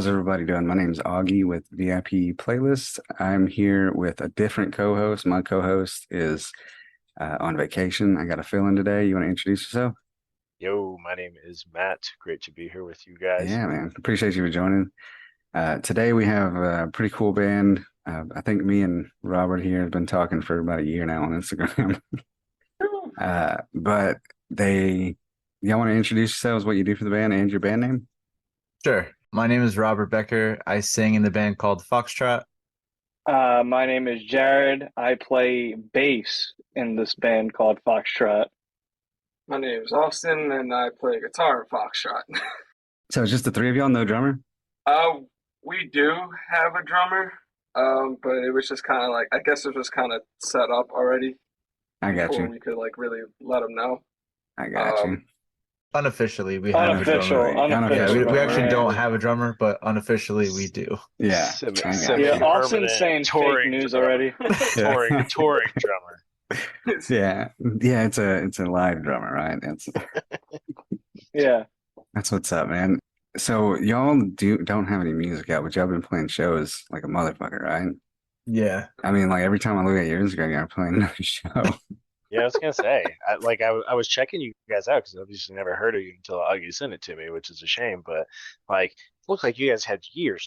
How's everybody doing? My name is Augie with VIP Playlist. I'm here with a different co-host. My co-host is on vacation. I got a fill-in today. You want to introduce yourself? Yo, my name is Matt. Great to be here with you guys. Yeah, man. Appreciate you for joining. Today we have a pretty cool band. I think me and Robert here have been talking for about a year now on Instagram. But y'all want to introduce yourselves, what you do for the band and your band name? Sure. My name is Robert Becker. I sing in the band called Fauxtrot. My name is Jared. I play bass in this band called Fauxtrot. My name is Austin, and I play guitar in Foxtrot. So it's just the three of y'all, no drummer? We do have a drummer, but it was just kind of like, I guess it was kind of set up already I got before you. we could like really let them know. I got you. Unofficially, we have a Unofficial, drummer. Yeah, unofficial. we actually Right. don't have a drummer, but unofficially we do. Yeah. Semi, I got semi- you. Yeah, Austin's permanent saying fake touring news drummer. already. touring drummer. Yeah. Yeah, it's a live drummer, right? Yeah. That's what's up, man. So y'all don't have any music out, but y'all been playing shows like a motherfucker, right? Yeah. I mean, like every time I look at your Instagram, you're playing another show. Yeah, I was gonna say, I was checking you guys out because I obviously never heard of you until Augie sent it to me, which is a shame. But like, it looked like you guys had years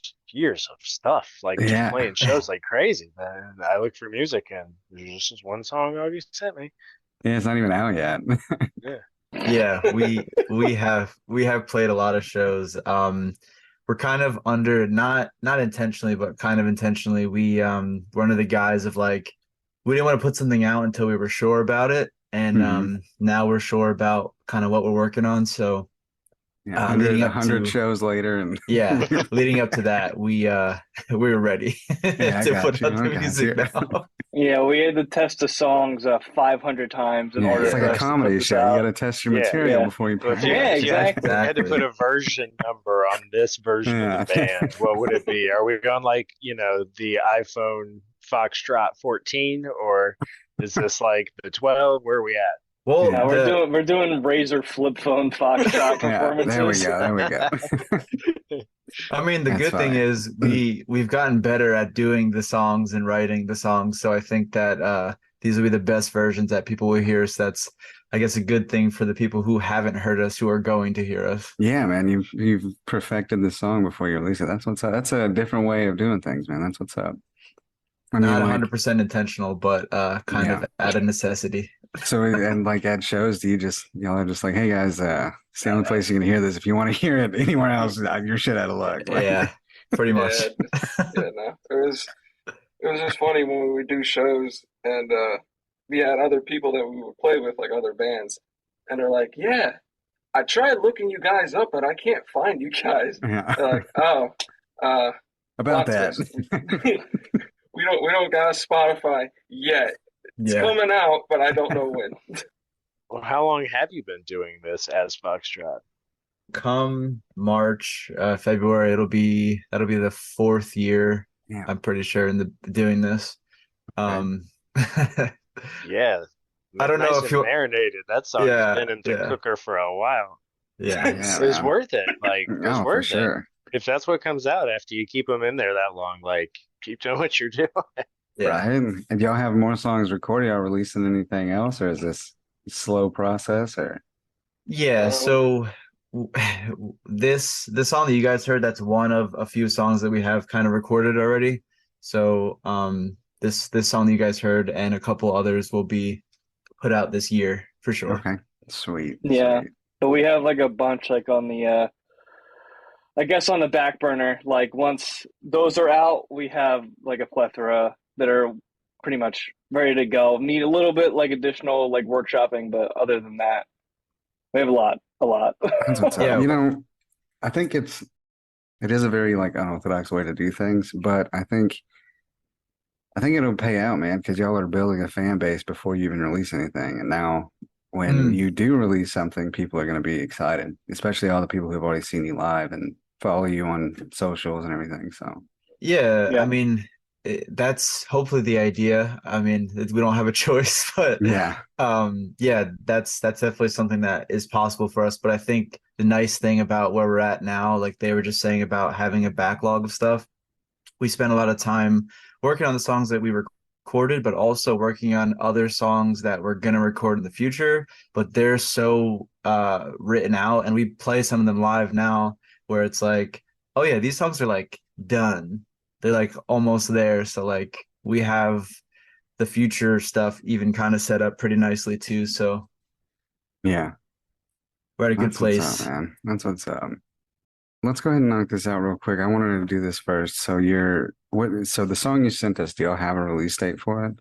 of stuff, like just Yeah. playing shows like crazy. Man, I look for music, and there's just one song Augie sent me. Yeah, it's not even out yet. Yeah. Yeah, we have played a lot of shows. We're kind of under not intentionally, but kind of intentionally. We're under the guise of like we didn't want to put something out until we were sure about it. And now we're sure about kind of what we're working on. So Yeah, leading 100, up 100 to shows later, and yeah, leading up to that, we were ready Yeah, I to got put you. out the I got music you. now. Yeah, we had to test the songs 500 times in yeah, order it's like for a us to put comedy this show. You out. got to test your Yeah, material yeah. before you Well, play Yeah, it. if you had, exactly. had to put a version number on this version Yeah. of the band, what would it be? Are we on like, the iPhone Foxtrot 14, or is this like the 12? Where are we at? Well, Yeah, we're doing Razor flip phone Foxtrot Yeah, there we performances. go. There we go. I mean, the That's good thing funny. is we've gotten better at doing the songs and writing the songs. So I think that these will be the best versions that people will hear. So that's, I guess, a good thing for the people who haven't heard us, who are going to hear us. Yeah, man, you've perfected the song before you release it. That's what's up. That's a different way of doing things, man. That's what's up. I mean, Not like, 100% intentional, but kind yeah. of out of necessity. So, and like at shows, y'all are just like, hey guys, it's the only place you can hear this. If you want to hear it anywhere else, you're shit out of luck. Like, Yeah, pretty much. No, it was just funny when we would do shows, and we had other people that we would play with, like other bands, and they're like, "Yeah, I tried looking you guys up, but I can't find you guys." yeah. They're like, "Oh, About plot that. twist. we don't got a Spotify yet. It's Yeah. coming out, but I don't know when." Well, how long have you been doing this as Foxtrot? Come March, February, that'll be the fourth year, Yeah. I'm pretty sure, in the doing this. Yeah, I don't know nice if and you- marinated. That song's Yeah, been in the yeah. cooker for a while. Yeah. Yeah, It was man. worth it. Like, it was Oh, for worth it. sure. If that's what comes out after you keep them in there that long, like, keep doing what you're doing. Yeah. Right. And y'all have more songs recorded? Y'all releasing anything else, or is this a slow process? Or Yeah, so this song that you guys heard, that's one of a few songs that we have kind of recorded already. So this song that you guys heard and a couple others will be put out this year for sure. okay, sweet. Yeah. Sweet. But we have like a bunch like on the I guess on the back burner. Like once those are out, we have like a plethora that are pretty much ready to go. Need a little bit like additional like workshopping, but other than that, we have a lot. That's what's up. Yeah. I think it is a very like unorthodox way to do things, but I think it'll pay out, man, because y'all are building a fan base before you even release anything. And now when you do release something, people are going to be excited, especially all the people who've already seen you live and follow you on socials and everything. So Yeah, Yeah. I mean, that's hopefully the idea. I mean, we don't have a choice, but yeah, yeah, that's definitely something that is possible for us. But I think the nice thing about where we're at now. Like they were just saying about having a backlog of stuff. We spent a lot of time working on the songs that we recorded, but also working on other songs that we're gonna record in the future. But they're so written out, and we play some of them live now, where it's like, oh yeah, these songs are like done. They're like almost there. So like we have the future stuff even kind of set up pretty nicely too. So Yeah, we're at a good that's what's up, place. man. That's what's up. Let's go ahead and knock this out real quick. I wanted to do this first. So so the song you sent us, do y'all have a release date for it?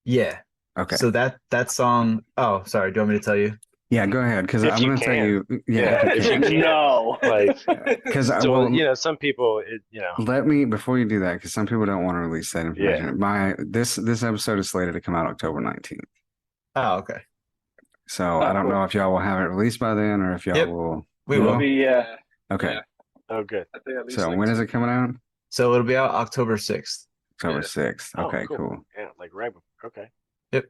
Yeah. Okay. So that song. Oh, sorry. Do you want me to tell you? Yeah, go ahead. Because If I'm you going to tell can. you. Yeah, Yeah, if you if you can. can. No. Like, Because so you know, some people, let me before you do that, because some people don't want to release that information. Yeah. This episode is slated to come out October 19th. Oh, okay. So Oh, I don't cool. know if y'all will have it released by then or if y'all Yep. will. We You will. will? Be, yeah. Okay. Yeah. oh, good. I think at least So like when is it coming out? So it'll be out October 6th. October Yeah. 6th. Oh, Okay, cool. Yeah, like right. Okay. Yep.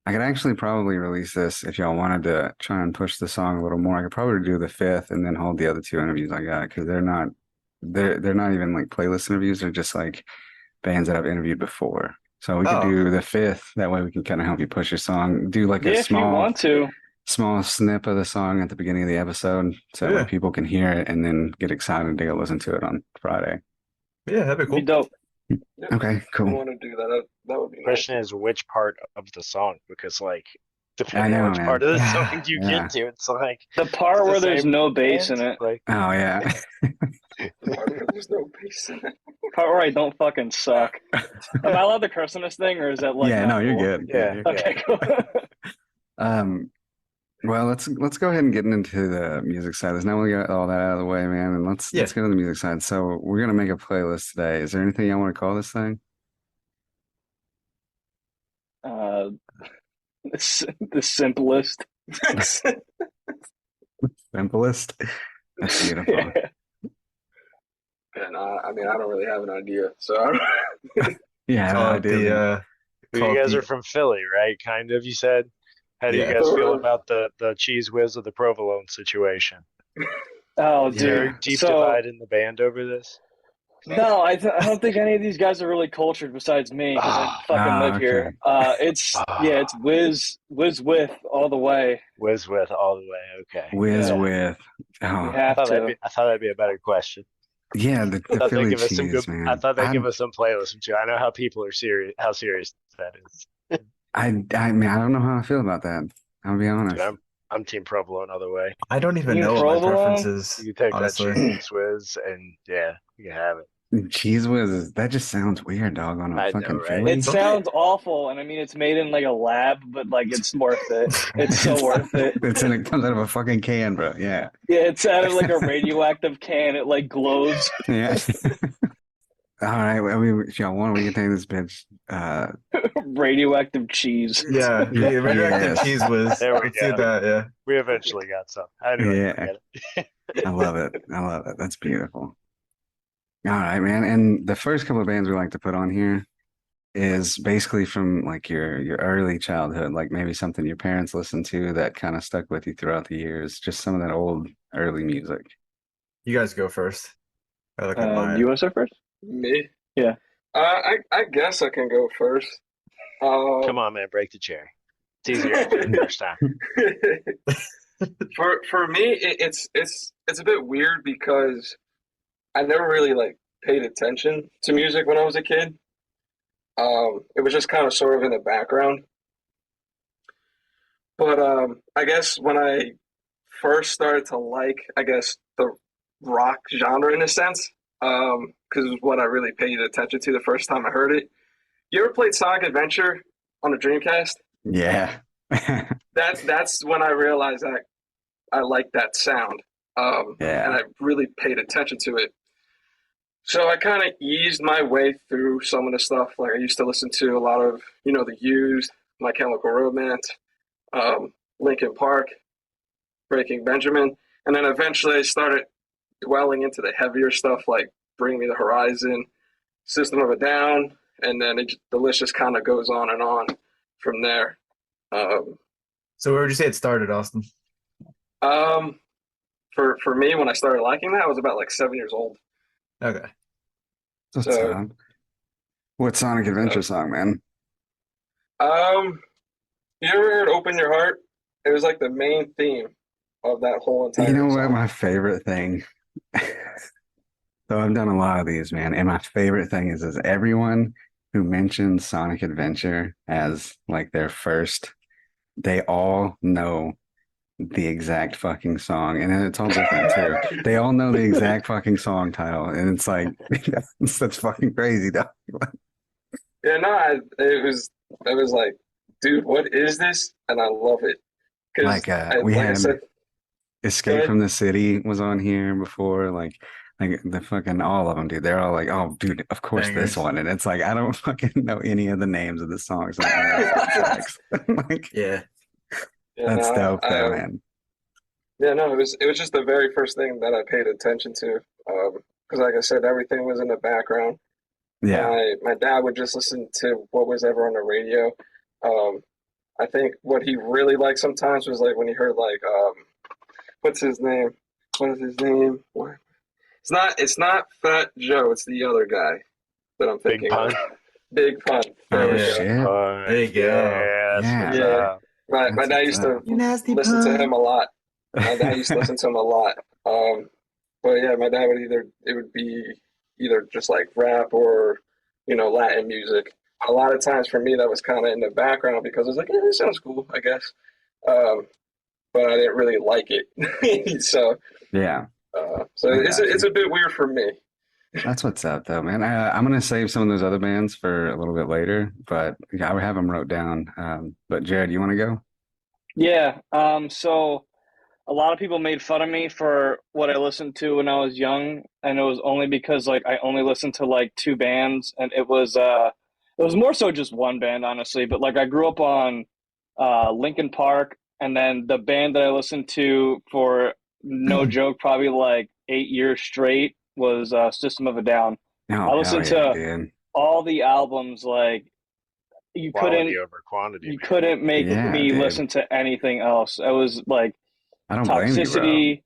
I could actually probably release this if y'all wanted to try and push the song a little more. I could probably do the 5th and then hold the other 2 interviews I got because they're not even like playlist interviews. They're just like bands that I've interviewed before. So we could Oh. do the 5th. That way we can kind of help you push your song. Do like Yeah, a if you want to. small snip of the song at the beginning of the episode so Yeah. that people can hear it and then get excited to go listen to it on Friday. Yeah, that'd be Be cool. dope. Okay, I cool. want to do that. That would be nice. Question is which part of the song? Because like, I depending know, on which man. part of the song you Yeah. get to, it's like The part it's the where there's same no bass in band, it. Like, Oh, yeah. There's no bass in it. Part where I don't fucking suck. Am I allowed to curse on this thing, or is that like Yeah, not no, you're cool? good. Yeah. You're good. Okay, cool. Well, let's go ahead and get into the music side. Now we got all that out of the way, man, and let's Yeah. go to the music side. So we're gonna make a playlist today. Is there anything y'all want to call this thing? The simplest. Simplest. That's beautiful. Yeah. And I mean, I don't really have an idea. So I don't- Yeah, Call I it do. you guys are from Philly, right? Kind of. You said. How do you Yeah. guys feel about the cheese whiz of the provolone situation? Oh, Is there dude. a deep So divide in the band over this? no, I don't think any of these guys are really cultured besides me because I fucking live here. It's Whiz with all the way. Whiz with all the way. Okay. Whiz Yeah. with. We Oh, have to. I thought that'd be a better question. yeah, the I thought they'd Philly give us some cheese, good. man. I thought they'd give us some playlists too. I know how people are serious. How serious that is. I mean, I don't know how I feel about that. I'll be honest. Dude, I'm team provolone all the way. I don't even Team know what my provolone? preference is, You take honestly. that cheese whiz and yeah, you can have it. Cheese whiz, that just sounds weird, dog, on a I know, fucking right? Philly. It sounds awful, and I mean it's made in like a lab, but like it's worth it. It's so worth it. It comes out of a fucking can, bro. Yeah. Yeah, it's out of like a radioactive can. It like glows. Yeah. All right. Well, if y'all want, we can take this bitch. Radioactive cheese. Yeah, yeah, radioactive Yes. cheese whiz. There we Let's do go. that, yeah. We eventually got some. Anyway, Yeah. forget it. I love it. I love it. That's beautiful. All right, man. And the first couple of bands we like to put on here is basically from like your early childhood, like maybe something your parents listened to that kind of stuck with you throughout the years. Just some of that old early music. You guys go first. I look at mine. You want to start first? Me? Yeah. I guess I can go first. Come on, man, break the cherry. It's easier the first time. For me, it's a bit weird because I never really like paid attention to music when I was a kid. It was just kind of sort of in the background. But I guess when I first started to like, I guess the rock genre in a sense, because it was what I really paid attention to the first time I heard it. You ever played Sonic Adventure on a Dreamcast? Yeah. That's when I realized that I liked that sound. Yeah. And I really paid attention to it. So I kind of eased my way through some of the stuff. Like I used to listen to a lot of, The Used, My Chemical Romance, Linkin Park, Breaking Benjamin. And then eventually I started dwelling into the heavier stuff like Bring Me the Horizon, System of a Down, and then the list just kind of goes on and on from there. So where would you say it started, Austin? for me, when I started liking that, I was about like 7 years old. Okay. What's So, up? What Sonic Adventure song, man? you ever heard "Open Your Heart"? It was like the main theme of that whole You entire know what? song. My favorite thing. So I've done a lot of these, man, and my favorite thing is everyone who mentions Sonic Adventure as like their first, they all know the exact fucking song, and it's all different too. They all know the exact fucking song title, and it's like that's fucking crazy, though. Yeah, no, it was like, dude, what is this? And I love it because Like we like I had said, go Escape ahead. from the City was on here before, like the fucking all of them, dude. They're all like, oh, dude, of course this Bangers. one, and it's like I don't fucking know any of the names of the songs on any of the soundtracks. Like Yeah. Yeah, that's no, dope, though, man. yeah, no, it was just the very first thing that I paid attention to. Because like I said, everything was in the background. Yeah. My dad would just listen to what was ever on the radio. Um, I think what he really liked sometimes was like when he heard like what's his name? What is his name? What? It's not Fat Joe. It's the other guy that I'm Big thinking of. Pun. Big Pun. There Oh we Yeah. go. Big shit, Pun. There you go. Yeah, that's what's yeah, Yeah, up. my that's dad what's used up. to You nasty listen to pun. him a lot. My dad used to listen to him a lot. But yeah, my dad would it would be either just like rap or Latin music. A lot of times for me that was kind of in the background because I was like, yeah, this sounds cool, I guess. Um, but I didn't really like it. Yeah, So I it's got it's you. a bit weird for me. That's what's up, though, man. I'm gonna save some of those other bands for a little bit later, but yeah, I have them wrote down. But Jared, you want to go? Yeah. So a lot of people made fun of me for what I listened to when I was young, and it was only because like I only listened to like two bands, and it was more so just one band, honestly. But like I grew up on Linkin Park, and then the band that I listened to for no joke, probably like 8 years straight was System of a Down. Oh, I hell listened yeah, to dude. all the albums. Like you Quality couldn't over quantity, you man. couldn't make Yeah, me dude. listen to anything else. I was like I don't blame you, bro. Toxicity.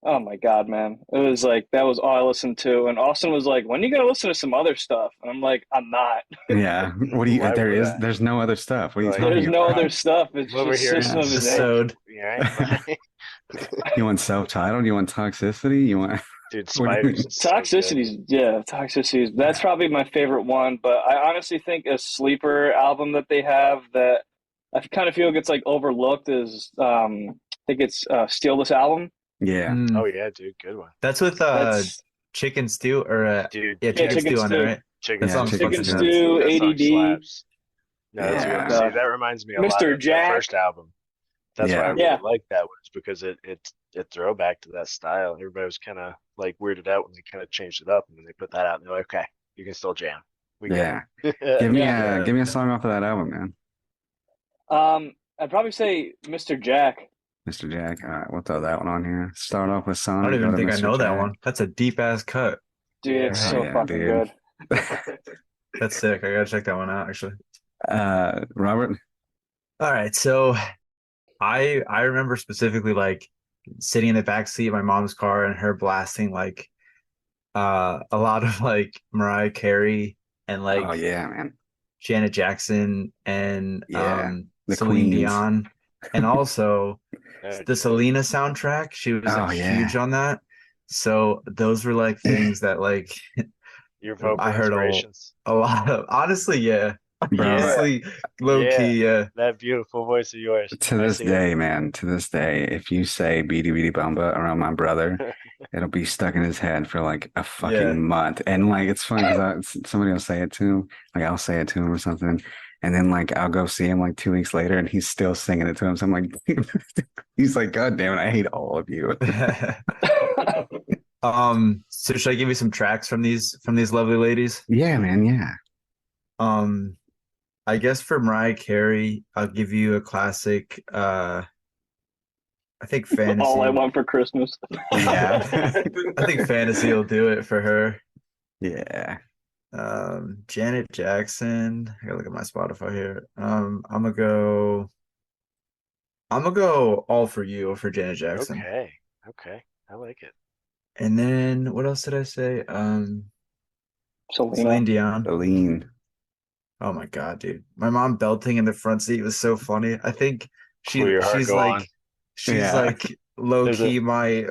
Oh my God, man. It was like that was all I listened to. And Austin was like, when are you gonna listen to some other stuff? And I'm like, I'm not. Yeah. What do you? Why would I? There's no other stuff. What are you Like, talking There's no about? other stuff. It's I'm over just here System Yeah. of a Just Down. sewed. yeah, You want self-titled? You want Toxicity? You want? dude, What do you Spiders mean? is so good. Toxicities. That's probably my favorite one. But I honestly think a sleeper album that they have that I kind of feel gets like overlooked is I think it's Steal This Album. Yeah. Oh Mm. yeah, dude, good one. That's with That's chicken stew or Dude, yeah, yeah, chicken Chicken stew on it, Stew. right? chicken That Yeah. song's stew. Chicken Chicken fucking Stew. nuts. Stew, That song ADD. slaps. No, that's Oh my good. Yeah. See, God. that reminds me a lot Mr. of the Jack. first album. That's why I Yeah. really Yeah. liked that was because it throwback to that style. Everybody was kind of like weirded out when they kind of changed it up, and then they put that out, and they're like, okay, you can still jam. We get Yeah. it. Yeah. Give me a song off of that album, man. I'd probably say Mr. Jack. Mr. Jack. All right, we'll throw that one on here. Start off with I don't Sonic, go even to think I Mr. know that Jack. one. That's a deep ass cut. Dude, Yeah, it's right. Oh so yeah, fucking dude. good. That's sick. I gotta check that one out actually. Robert. All right, so I remember specifically like sitting in the back seat of my mom's car and her blasting like a lot of like Mariah Carey and Oh like yeah, man. Janet Jackson and Yeah. The Celine Queens. Dion and also Yeah, the Selena soundtrack. She was Oh like yeah. huge on that. So those were like things that like your vocal I heard inspirations. a lot of honestly, yeah. Bro, Honestly, low Yeah, key, yeah. that beautiful voice of yours. to I this see day, man, to this day, if you say Beady Beady Bumba around my brother, it. it'll be stuck in his head for like a Yeah. fucking month. And like it's fun because somebody will say it to him, like I'll say it to him or something, and then like I'll go see him like 2 weeks later, and he's still singing it to him. So I'm like, he's like, God damn it, I hate all of you. So should I give you some tracks from these lovely ladies? Yeah, man, yeah. I guess for Mariah Carey, I'll give you a classic. I think All I Fantasy. Want for Christmas. Yeah, I think Fantasy will do it for her. Yeah. Janet Jackson. I gotta look at my Spotify here. I'm gonna go All for You for Janet Jackson. Okay. I like it. And then what else did I say? Selena. Celine Dion. The lean. Oh my God, dude. My mom belting in the front seat was so funny. I think Will your heart she's go like on? she's Yeah. like low There's key my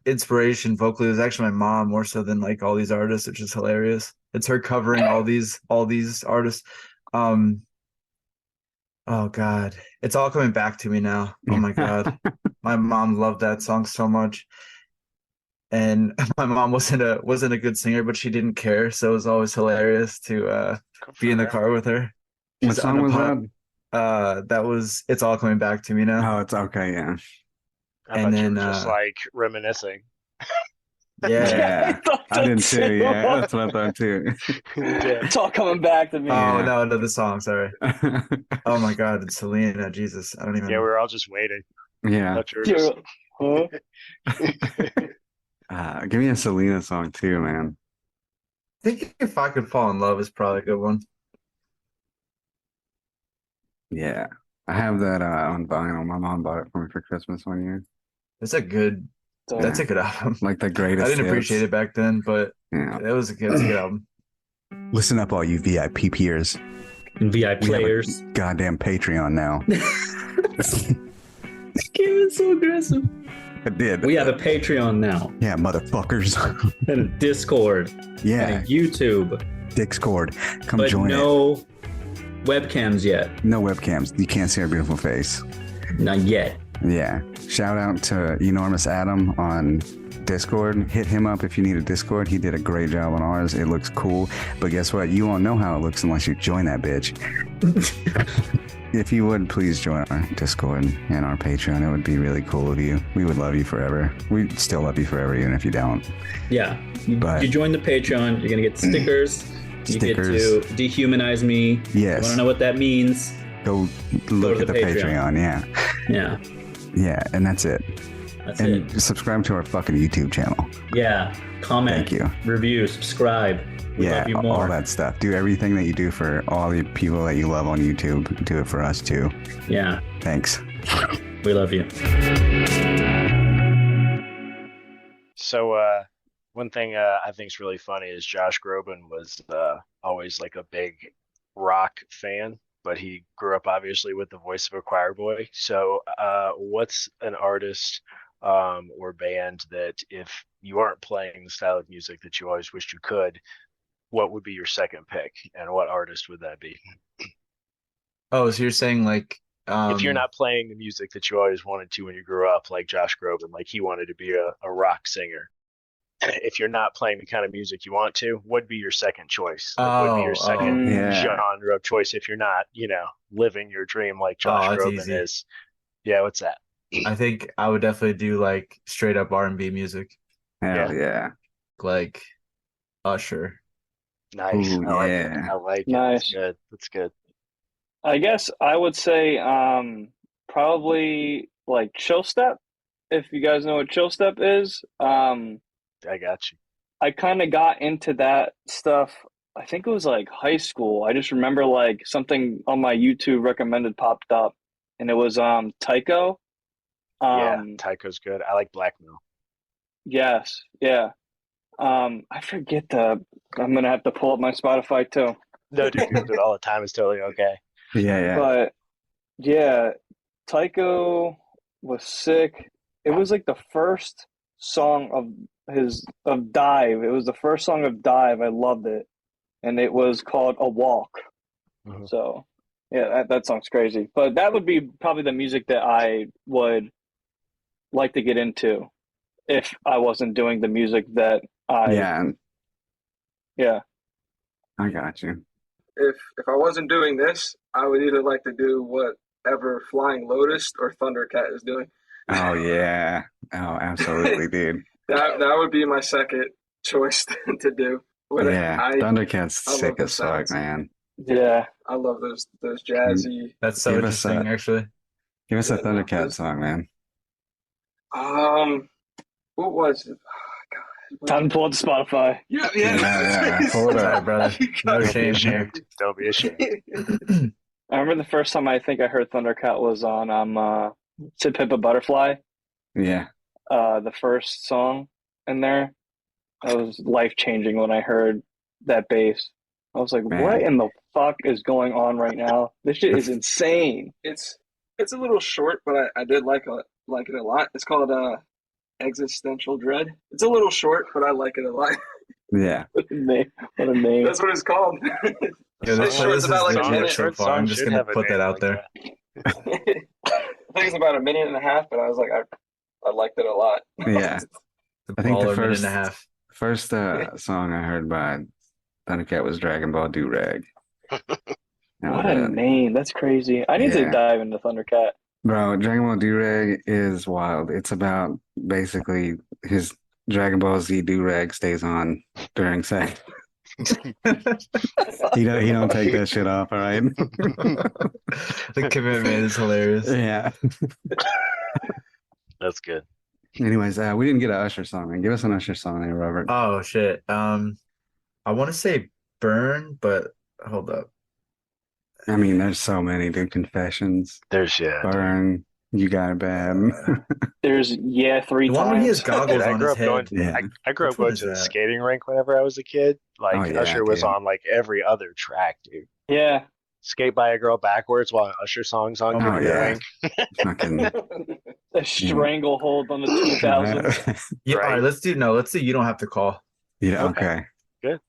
inspiration vocally was actually my mom more so than like all these artists, which is hilarious. It's her covering all these artists. Oh God. It's all coming back to me now. Oh my God. My mom loved that song so much. And my mom wasn't a good singer, but she didn't care. So it was always hilarious to Good for be in the her. car with her. What She's song was that? that was It's All Coming Back to Me Now. Oh, it's okay. Yeah. I And thought you then were just like reminiscing. yeah. I did too. Yeah, that's what I thought too. Yeah. It's all coming back to me. Oh Yeah. no, the song, sorry. Oh my God, it's Selena. Jesus. I don't even Yeah, we were all just waiting. Yeah. Thought you were just... Huh? Give me a Selena song too, man. I think If I Could Fall in Love is probably a good one. Yeah. I have that on vinyl. My mom bought it for me for Christmas one year. That's a good that's a good album. Like the I greatest didn't appreciate hits. it back then, but Yeah. it's a good album. Listen up, all you VIP peers. And VI We have a players. goddamn Patreon now. It's so aggressive. I did. We have a Patreon now, Yeah, motherfuckers. and a Discord, Yeah, and a YouTube, Discord. Come but join it. no webcams yet. No webcams. You can't see our beautiful face. Not yet. Yeah. Shout out to Enormous Adam on Discord. Hit him up if you need a Discord. He did a great job on ours. It looks cool. But guess what? You won't know how it looks unless you join that bitch. If you would, please join our Discord and our Patreon. It would be really cool of you. We would love you forever. We still love you forever, even if you don't. Yeah. But- You join the Patreon, you're gonna get stickers. You get to Stickers. dehumanize me. You Yes. want to know what that means? Go look to at the the Patreon. Patreon. Yeah. Yeah, Yeah. And that's it. that's And it. subscribe to our fucking YouTube channel. Yeah. Comment. Thank you. Review. Subscribe. We Yeah, love you all more. that stuff. Do everything that you do for all the people that you love on YouTube. Do it for us too. Yeah. Thanks. We love you. So, one thing I think is really funny is Josh Groban was always like a big rock fan, but he grew up obviously with the voice of a choir boy. So, what's an artist or band that if you aren't playing the style of music that you always wished you could, what would be your second pick, and what artist would that be? Oh, so you're saying like If you're not playing the music that you always wanted to when you grew up, like Josh Groban, like he wanted to be a rock singer. If you're not playing the kind of music you want to, what'd be your second choice? Like, what'd be your second Yeah. genre of choice if you're not, living your dream like Josh that's Groban easy. is? Yeah, what's that? I think I would definitely do like straight up R&B music, Hell yeah. like Usher. Nice. Ooh, I like yeah. it. I like it. Nice. That's good. That's good. I guess I would say probably like chill step, if you guys know what chill step is. I got you. I kind of got into that stuff. I think it was like high school. I just remember like something on my YouTube recommended popped up, and it was Tycho. Yeah, Tycho's good. I like Blackmail. Yes, yeah. I forget I'm gonna have to pull up my Spotify too. No, dude, you do it all the time. It's totally okay. Yeah. But yeah, Tycho was sick. It was like the first song of Dive. It was the first song of Dive. I loved it, and it was called A Walk. Mhm. So yeah, that song's crazy. But that would be probably the music that I would like to get into if I wasn't doing the music that Yeah. yeah. I got you. If I wasn't doing this, I would either like to do whatever Flying Lotus or Thundercat is doing. Oh yeah. Oh, absolutely, dude. That would be my second choice to do. Yeah. Thundercat's I love sick the as fuck, sounds. man. Yeah. I love those jazzy. That's so Give us interesting, that. actually. Give us a Yeah, Thundercat song, man. What was it? Time to pull up Spotify. Yeah. Pull it Sorry, up. brother. No shame here. Don't be ashamed. I remember the first time I think I heard Thundercat was on To Pimp a Butterfly. Yeah. the first song in there. That was life changing when I heard that bass. I was like, what Man, in the fuck is going on right now? This shit is insane. It's a little short, but I did like it a lot. It's called Existential Dread. It's a little short, but I like it a lot. yeah. What a name. What a name. That's what it's called. Yeah, this It's short. It's playlist about is like a legit minute. so far. I'm just gonna put that out there. I think it's about a minute and a half, but I was like, I liked it a lot. Yeah. The I think the baller minute first and a half. first song I heard by Thundercat was Dragon Ball Do-Rag. What a name. That's crazy. I need to Yeah. dive into Thundercat. Bro, Dragon Ball Do-Rag is wild. It's about basically his Dragon Ball Z do-rag stays on during sex. He don't take that shit off, all right? The commitment is hilarious. Yeah. That's good. Anyways, we didn't get an Usher song, man. Give us an Usher song there, Robert. Oh shit. I want to say Burn, but hold up. I mean, there's so many, dude. Confessions, There's Burn, You Got It Bad. There's three The one where he has times. goggles Dude, I on grew his up going. head. Yeah. I grew Which up one going is to the that? skating rink whenever I was a kid. Like Oh, yeah, Usher was dude. on like every other track, dude. Yeah. Skate by a girl backwards while an Usher song's on. Oh, Give Oh, me yeah. a wink. Fucking. A stranglehold on the 2000s. Yeah, Right. all right, let's do You Don't Have to Call. Yeah, Okay. okay. Good.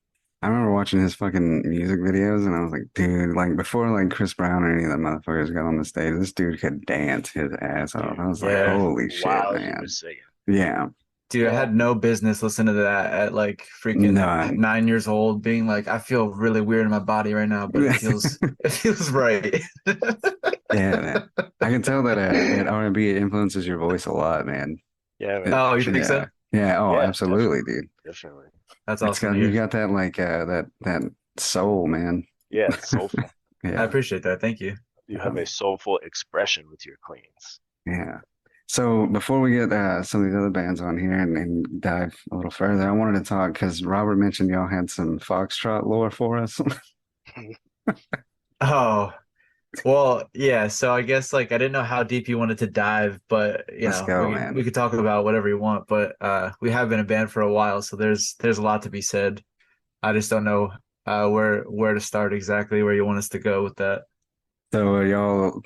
I remember watching his fucking music videos and I was like, dude, like before like Chris Brown or any of the motherfuckers got on the stage, this dude could dance his ass off. I was like, Yeah. holy shit, While he man. was singing. Yeah. Dude, I Yeah. had no business listening to that at like freaking None. 9 years old, being like, I feel really weird in my body right now, but it feels right. Yeah, man. I can tell that that R&B influences your voice a lot, man. Yeah, man. Oh, you think so? Yeah, oh, Yeah, absolutely, dude. Definitely. That's It's awesome got to you hear. got that like that soul, man. Yeah, it's soulful. I Yeah. appreciate that. Thank you. You have a soulful expression with your cleans. Yeah. So before we get some of these other bands on here and dive a little further, I wanted to talk because Robert mentioned y'all had some Foxtrot lore for us. Oh, well, yeah. So I guess like I didn't know how deep you wanted to dive, but Let's go, we man. could talk about whatever you want. But we have been a band for a while, so there's a lot to be said. I just don't know where to start exactly, where you want us to go with that. So are y'all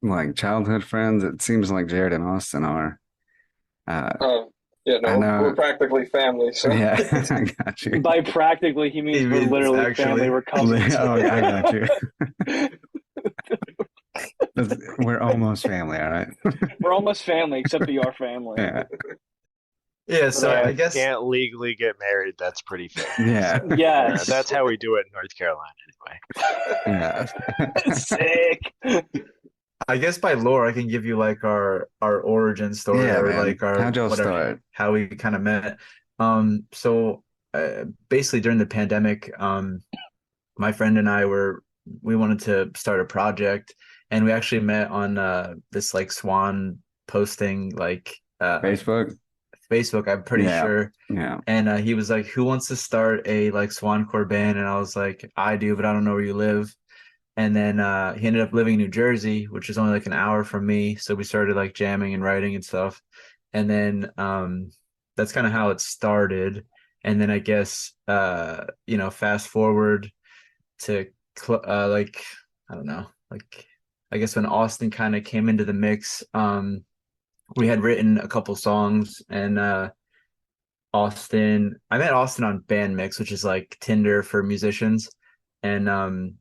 like childhood friends? It seems like Jared and Austin are. Uh, Yeah, I no, know. we're practically family. So yeah, I got you. By practically, he means He we're means literally actually. family. We're cousins. Oh, I got you. We're almost family, all right? We're almost family, except we are family. Yeah. Yeah, so Yeah. I guess Can't legally get married. That's pretty fair. Yeah. Yes. That's how we do it in North Carolina, anyway. Yeah. Sick. I guess by lore I can give you like our origin story Yeah, or man. like our How'd y'all whatever, start? how we kind of met. So basically during the pandemic, my friend and we wanted to start a project, and we actually met on this like Swan posting like Facebook? Facebook, I'm pretty Yeah. sure. Yeah. And he was like, "Who wants to start a like Swancore band?" And I was like, "I do, but I don't know where you live." And then he ended up living in New Jersey, which is only like an hour from me. So we started like jamming and writing and stuff. And then that's kind of how it started. And then I guess fast forward to like I don't know, like I guess when Austin kind of came into the mix, we had written a couple songs, and I met Austin on Band Mix, which is like Tinder for musicians. And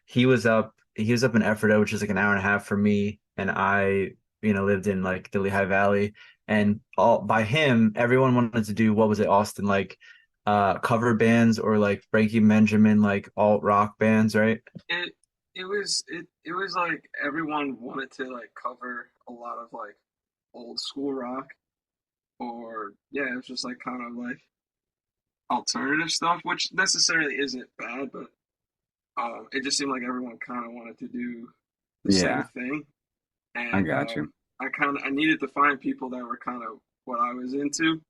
he was up in Ephrata, which is like an hour and a half from me, and I lived in like the Lehigh Valley. And all by him, everyone wanted to do, what was it, Austin, like cover bands or like Frankie Benjamin, like alt rock bands, right? it was like everyone wanted to like cover a lot of like old school rock, or it was just like kind of like alternative stuff, which necessarily isn't bad, but it just seemed like everyone kind of wanted to do the Yeah. same thing. And I got you. I needed to find people that were kind of what I was into.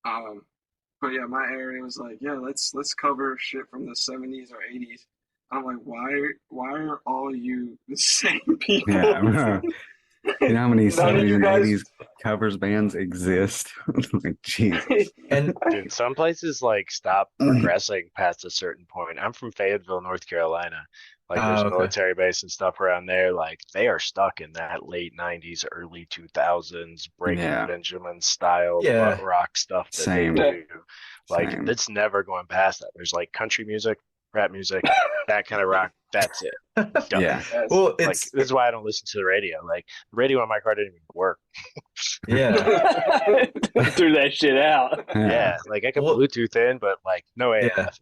But yeah, my area was like, let's cover shit from the 70s or 80s. I'm like, why are all you the same people? Yeah. You know how many None of 70s you and guys. 80s covers bands exist? Like, Jesus. And Dude, some places like stop progressing past a certain point. I'm from Fayetteville, North Carolina. Like there's a okay. military base and stuff around there. Like they are stuck in that late 90s, early 2000s Breaking Yeah, Benjamin style butt Yeah. rock stuff that they same, Yeah. do. Like same. it's never going past that. There's like country music, rap music, that kind of rock. That's it. Done. Yeah, Yes. Well, Like it's this is why I don't listen to the radio. Like the radio on my car didn't even work. yeah. Threw that shit out. Yeah, like I could Well, Bluetooth in, but like no yeah. AF.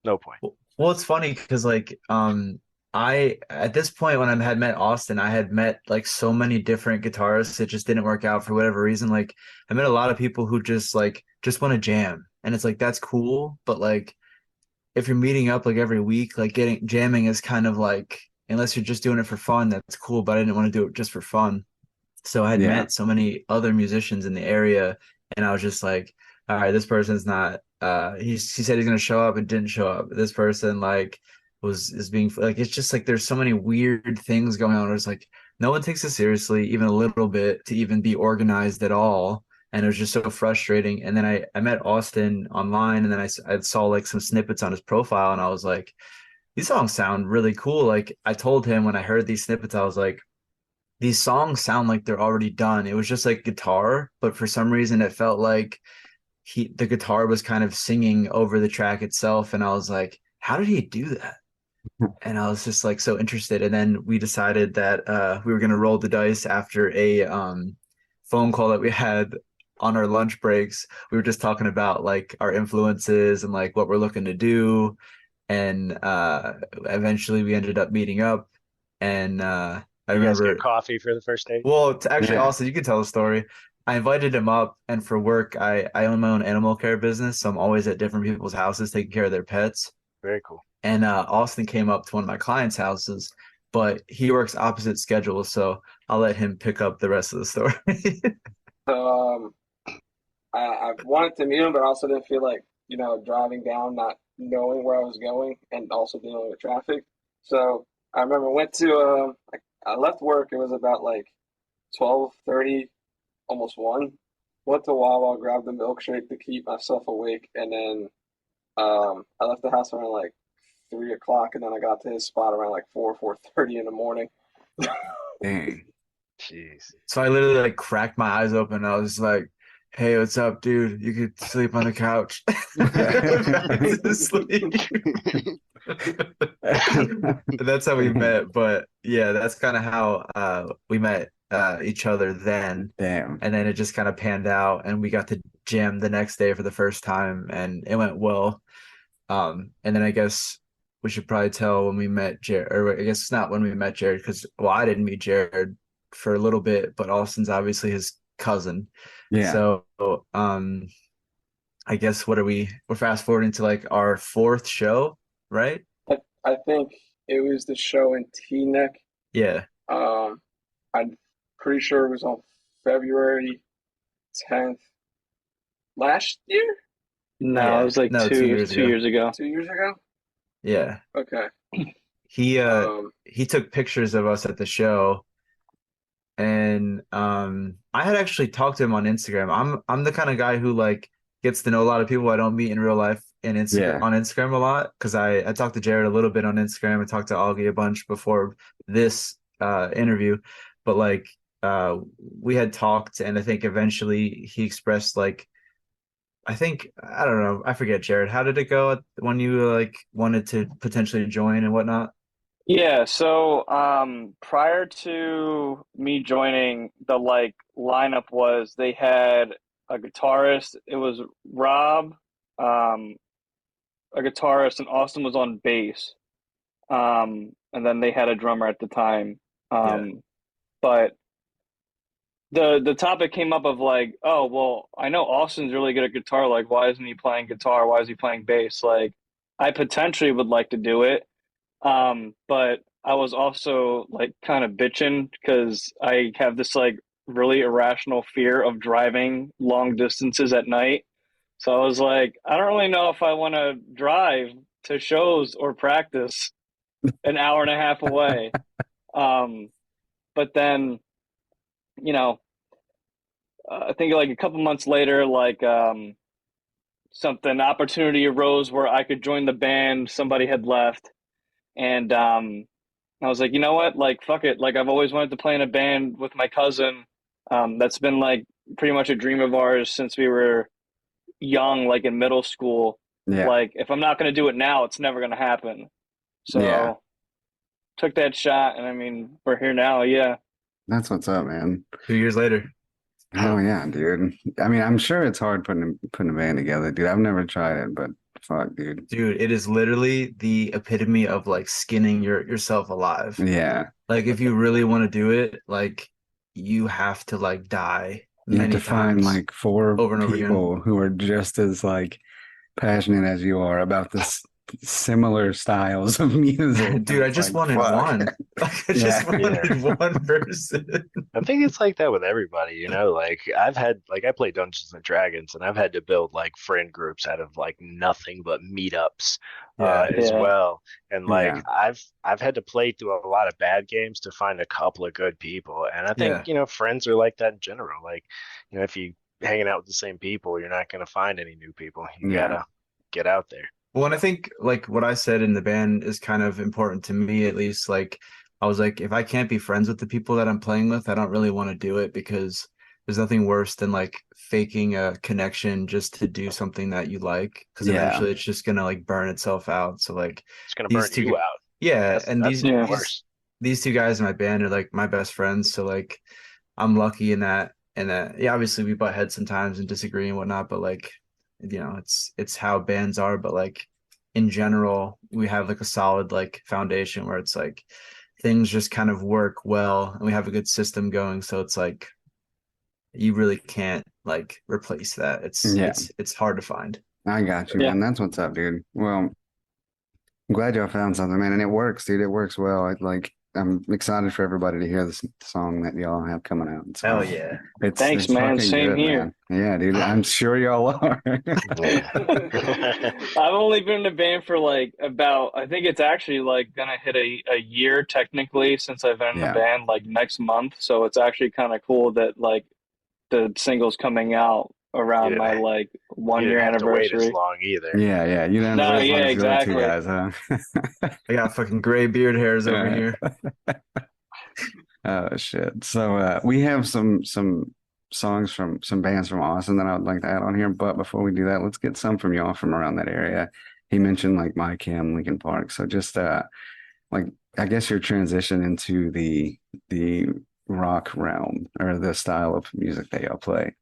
No point. Well, it's funny because like I at this point when I had met Austin, I had met like so many different guitarists. It just didn't work out for whatever reason. Like I met a lot of people who just want to jam, and it's like that's cool, but like if you're meeting up like every week, like getting jamming is kind of like unless you're just doing it for fun, that's cool. But I didn't want to do it just for fun. So I had yeah, met so many other musicians in the area, and I was just like, all right, this person's not he said he's gonna show up and didn't show up. This person like is being like it's just like there's so many weird things going on. It's like no one takes it seriously, even a little bit, to even be organized at all. And it was just so frustrating. And then I met Austin online, and then I saw like some snippets on his profile, and I was like, these songs sound really cool. Like I told him when I heard these snippets, I was like, these songs sound like they're already done. It was just like guitar, but for some reason it felt like the guitar was kind of singing over the track itself. And I was like, how did he do that? And I was just like so interested. And then we decided that we were gonna roll the dice after a phone call that we had on our lunch breaks. We were just talking about like our influences and like what we're looking to do. And eventually we ended up meeting up. And I You guys remember, get coffee for the first date? well, actually, yeah. also, you can tell a story. I invited him up, and for work, I own my own animal care business, so I'm always at different people's houses taking care of their pets. Very cool. And Austin came up to one of my clients' houses, but he works opposite schedules, so I'll let him pick up the rest of the story. So I wanted to meet him, but I also didn't feel like, driving down, not knowing where I was going, and also dealing with traffic. So I remember went to I left work. It was about like 12:30, almost 1. Went to Wawa, grabbed a milkshake to keep myself awake, and then I left the house around like 3 o'clock, and then I got to his spot around like 4:30 in the morning. Dang. Jeez. So I literally like cracked my eyes open. And I was like, "Hey, what's up, dude? You could sleep on the couch." That's how we met. But yeah, that's kind of how we met each other then. Damn. And then it just kind of panned out, and we got to jam the next day for the first time, and it went well. And then I guess we should probably tell when we met Jared, or I guess it's not when we met Jared, because well, I didn't meet Jared for a little bit, but Austin's obviously his cousin. Yeah. So I guess we're fast forwarding to like our 4th show, right? I think it was the show in Teaneck. Yeah. I'm pretty sure it was on February 10th last year. No, Yeah. it was like No, 2 2 years ago. years ago. 2 years ago. Yeah. Okay. He took pictures of us at the show, and I had actually talked to him on Instagram. I'm the kind of guy who like gets to know a lot of people I don't meet in real life and Yeah. on Instagram a lot, because I talked to Jared a little bit on Instagram. I talked to Augie a bunch before this interview, but like we had talked, and I think eventually he expressed like, I don't know, I forget, Jared, how did it go when you like wanted to potentially join and whatnot? Yeah, so prior to me joining, the like lineup was they had a guitarist, it was Rob, a guitarist, and Austin was on bass. And then they had a drummer at the time. But the topic came up of like, oh, well, I know Austin's really good at guitar. Like, why isn't he playing guitar? Why is he playing bass? Like, I potentially would like to do it. But I was also like kind of bitching because I have this like really irrational fear of driving long distances at night. So I was like, I don't really know if I want to drive to shows or practice an hour and a half away. But then, you know, I think like a couple months later, like something opportunity arose where I could join the band. Somebody had left, and I was like, you know what? Like, fuck it. Like, I've always wanted to play in a band with my cousin. That's been like pretty much a dream of ours since we were young, like in middle school. Yeah. Like, if I'm not going to do it now, it's never going to happen. So, Yeah. took that shot, and I mean, we're here now. Yeah. That's what's up, man. 2 years later. Hell yeah, dude. I mean, I'm sure it's hard putting a band together, dude. I've never tried it, but fuck, dude. Dude, it is literally the epitome of like skinning yourself alive. Yeah. Like if you really want to do it, like you have to like die You have many to find times like four over and over again. people who are just as like passionate as you are about this similar styles of music. Dude, I It's just like, wanted fuck. one. Like I just Yeah. wanted one person. I think it's like that with everybody, you know, like I play Dungeons and Dragons and I've had to build like friend groups out of like nothing but meetups Yeah. as Yeah. well. And like Yeah. I've had to play through a lot of bad games to find a couple of good people. And I think, Yeah. you know, friends are like that in general. Like, you know, if you hanging out with the same people, you're not gonna find any new people. You Yeah. gotta get out there. Well, and I think like what I said in the band is kind of important to me, at least. Like, I was like, if I can't be friends with the people that I'm playing with, I don't really want to do it because there's nothing worse than like faking a connection just to do something that you like, because Yeah. eventually it's just gonna like burn itself out. So like It's gonna these burn two, you out. yeah, and That's these even Yeah. worse. these two guys in my band are like my best friends. So like I'm lucky in that, yeah, obviously we butt heads sometimes and disagree and whatnot, but like you know, it's how bands are, but like in general, we have like a solid like foundation where it's like things just kind of work well and we have a good system going. So it's like you really can't like replace that. Yeah. It's hard to find. I got you, Yeah. man. That's what's up, dude. Well, I'm glad y'all found something, man, and it works, dude. It works well. I'm excited for everybody to hear this song that y'all have coming out. So Hell yeah. Thanks, it's man. fucking Same good, here. man. Yeah, dude. I'm sure y'all are. Yeah. I've only been in a band for like about, I think it's actually like gonna hit a year technically since I've been in Yeah. the band like next month. So it's actually kind of cool that like the single's coming out around You my didn't- like You 1 year didn't have to wait as anniversary. long either. Yeah, you didn't No, have to wait yeah, as long as the other two exactly. guys, huh? I got fucking gray beard hairs over Yeah. here. Oh shit. So we have some songs from some bands from Austin that I would like to add on here. But before we do that, let's get some from y'all from around that area. He mentioned like My Chem, Lincoln Park. So just like I guess your transition into the rock realm or the style of music that y'all play.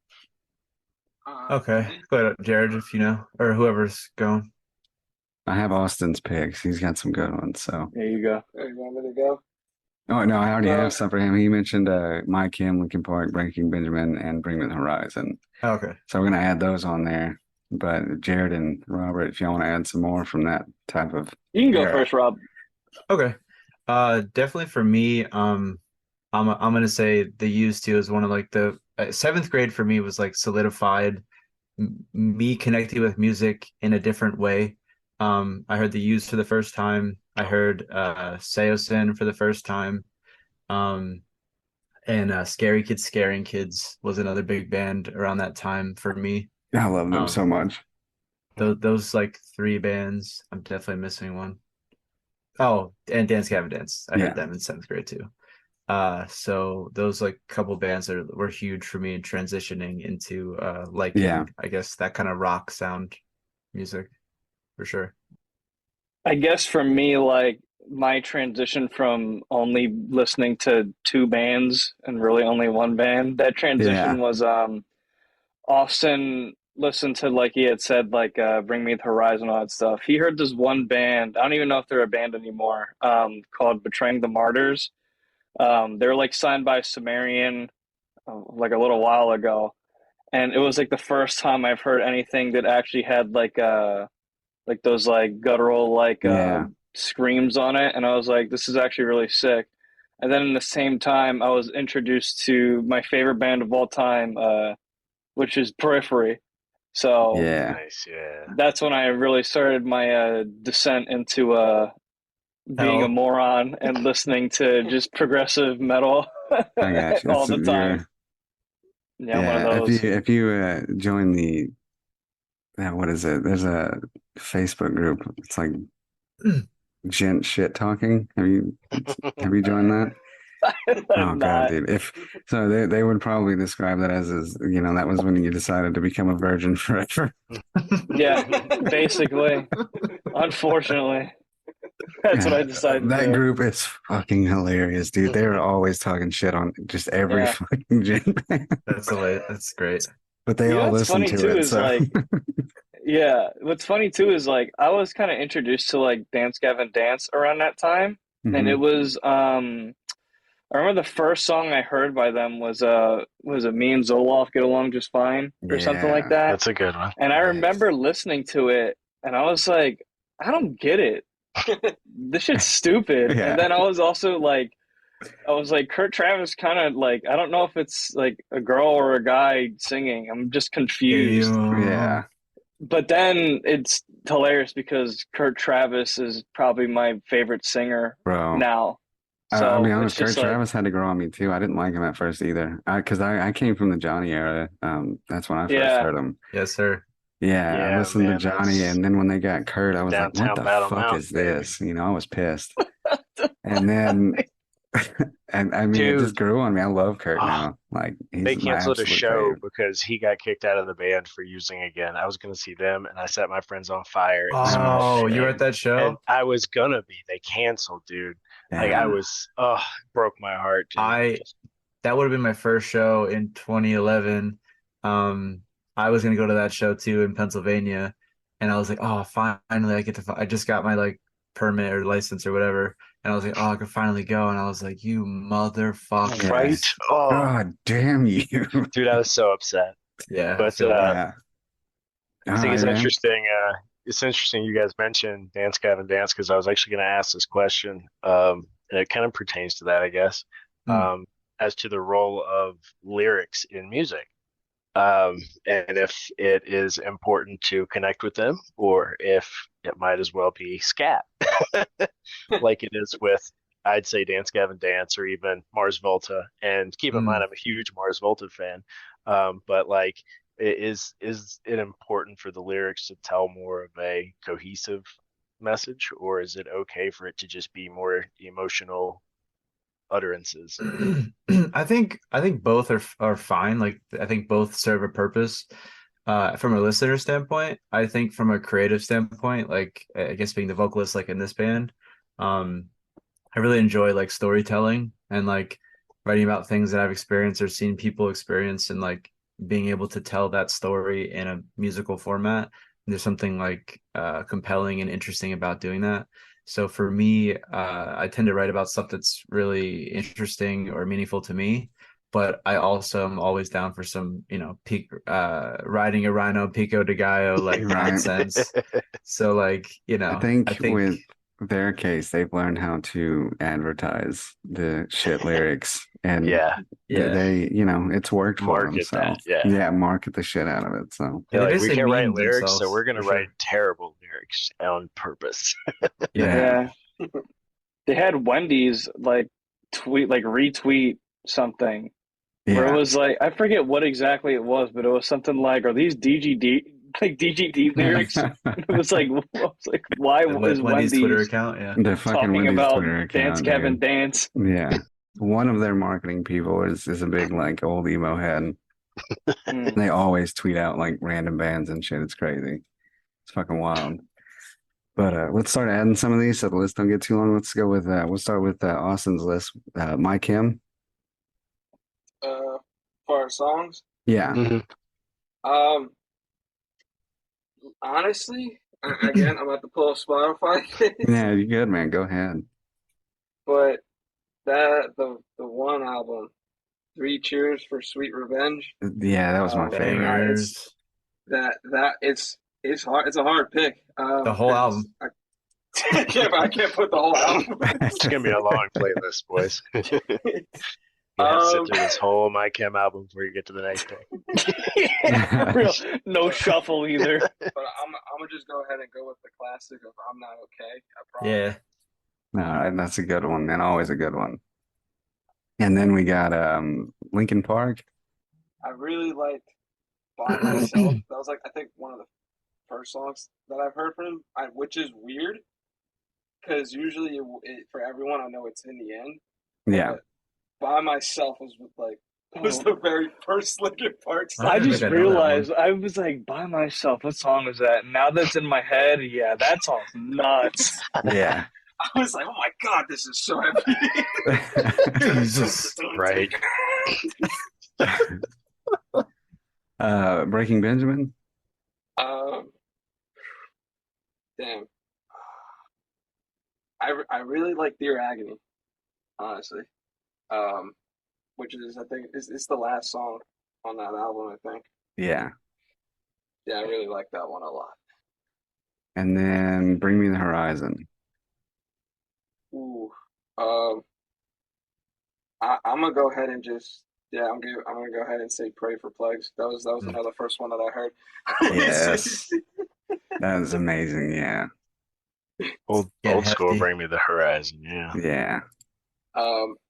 Okay. Go ahead, Jared, if you know, or whoever's going. I have Austin's picks. He's got some good ones. So There you go. Hey, you want me to go? oh no, I already have some for him. He mentioned My Chem, Lincoln Park, Breaking Benjamin, and Bring Me the Horizon. Okay. So we're gonna add those on there. But Jared and Robert, if y'all want to add some more from that type of You can go era. first, Rob. Okay. Definitely for me, I'm gonna say the used to is one of like the seventh grade for me was like solidified me connecting with music in a different way. I heard the used for the first time. I heard Seosin for the first time. And Scary Kids Scaring Kids was another big band around that time for me. I love them so much. Those like three bands. I'm definitely missing one. Oh, and Dance Gavin Dance. I Yeah. heard them in seventh grade too. So those like couple bands were huge for me in transitioning into liking, Yeah. I guess that kind of rock sound music for sure. I guess for me, like my transition from only listening to two bands and really only one band, that transition was Austin listened to, like he had said, like Bring Me the Horizon, all that stuff. He heard this one band, I don't even know if they're a band anymore, called Betraying the Martyrs. They were like signed by Sumerian like a little while ago. And it was like the first time I've heard anything that actually had like those like guttural like Yeah. screams on it, and I was like, this is actually really sick. And then in the same time, I was introduced to my favorite band of all time, which is Periphery. So Yeah. Nice, yeah. that's when I really started my descent into being a Hell. moron and listening to just progressive metal I got you. all the time. Yeah, I'm one Yeah, of those. if you join the what is it? There's a Facebook group. It's like gent shit talking. Have you joined that? Oh I'm God, not. dude. If so, they would probably describe that as that was when you decided to become a virgin forever. Yeah, basically. Unfortunately, that's what I decided to That do. group is fucking hilarious, dude. They're always talking shit on just every Yeah. fucking gent band. That's great. But they all What's listen funny to too it, is so like, yeah, what's funny too is like I was kind of introduced to like Dance Gavin Dance around that time, and it Mhm. was I remember the first song I heard by them was a Me and Zoloft Get Along Just Fine or something like Yeah. that. That's a good one. And I Yes. remember listening to it and I was like, I don't get it. This shit's stupid. Yeah. And then I was like Kurt Travis kind of like I don't know if it's like a girl or a guy singing. I'm just confused. Yeah. But then it's hilarious because Kurt Travis is probably my favorite singer Bro. now. I'll be So honest, it's Kurt just like Travis had to grow on me too. I didn't like him at first either. Because I came from the Johnny era. That's when I first yeah. heard him. Yes, sir. Yeah, I Yeah, listened to man, Johnny, that's and then when they got Kurt, I was like, "What downtown the Battle fuck Mountain, is baby. this?" I was pissed. And then, and I mean, it just Dude, grew on me. I love Kurt oh, now. Like, they he's my canceled a absolute show fave. because he got kicked out of the band for using again. I was gonna see them, and I set my friends on fire and smoked Oh, you were them. at that show? And I was gonna be. They canceled, dude. Like I Damn. was, broke my heart, dude. That would have been my first show in 2011. I was gonna go to that show too in Pennsylvania, and I was like, oh, finally I get to. I just got my like permit or license or whatever, and I was like, oh, I could finally go, and I was like, you motherfuckers. Right? Oh, God damn you. dude, I was so upset. Yeah, I But feel that. Yeah. I All think right, it's man. interesting. It's interesting you guys mentioned Dance Gavin Dance because I was actually going to ask this question, and it kind of pertains to that, I guess, Hmm. as to the role of lyrics in music, and if it is important to connect with them, or if it might as well be scat, like it is with, I'd say, Dance Gavin Dance or even Mars Volta. And keep in mind, I'm a huge Mars Volta fan, but like is it important for the lyrics to tell more of a cohesive message, or is it okay for it to just be more emotional utterances? I think both are fine. Like I think both serve a purpose. From a listener standpoint, I think from a creative standpoint, like I guess being the vocalist, like in this band, I really enjoy like storytelling and like writing about things that I've experienced or seen people experience and like being able to tell that story in a musical format. There's something like compelling and interesting about doing that. So for me, I tend to write about stuff that's really interesting or meaningful to me. But I also am always down for some, peak riding a rhino pico de gallo like Right. nonsense. So like, I think with their case, they've learned how to advertise the shit lyrics, and Yeah, they, it's worked for them. market So that. Yeah, market the shit out of it. So they're they like, we basically can't write memed lyrics, so themselves, we're gonna for sure. write terrible lyrics on purpose. yeah, Yeah. They had Wendy's like retweet something where it yeah. was like I forget what exactly it was, but it was something like, "Are these DGD lyrics?" It was like, why is Wendy's Twitter Wendy's account, yeah. The fucking talking Wendy's about Twitter Dance account, Gavin dude. Dance? Yeah. One of their marketing people is a big like old emo head. Mm. They always tweet out like random bands and shit. It's crazy. It's fucking wild. But let's start adding some of these so the list don't get too long. Let's go with we'll start with Austin's list. My Kim. For our songs, Yeah. um, honestly, again, I'm about to pull up Spotify, Yeah, you're good, man. Go ahead. but the one album, Three Cheers for Sweet Revenge. Yeah, that was my Um, favorite. Bangers. It's hard. It's a hard pick. The whole album. I can't put the whole album. It's gonna be a long playlist, boys. You have to sit through this whole My Chem album before you get to the next pick. Yeah, real, no shuffle either. But I'm gonna just go ahead and go with the classic of "I'm Not Okay." I promise. Yeah. No, that's a good one, man. Always a good one. And then we got Linkin Park. I really liked By Myself. That was like I think one of the first songs that I've heard from him, which is weird because usually for everyone I know it's in the end. Yeah. But By Myself was the very first Linkin Park song. I don't just think I know that realized I was like, By Myself. What song is that? Now that's in my head, yeah, that song's nuts. Yeah. I was like, oh my god, this is so heavy. Jesus. Right. Breaking Benjamin. Damn. I really like Dear Agony, honestly. Which is I think it's the last song on that album, I think. Yeah. Yeah, I really like that one a lot. And then Bring Me the Horizon. Ooh. I'm gonna go ahead and I'm gonna go ahead and say Pray for Plagues. That was another first one that I heard. Yes. That was amazing. Yeah. Old Getting school, hefty. Bring Me the Horizon. Yeah. Yeah.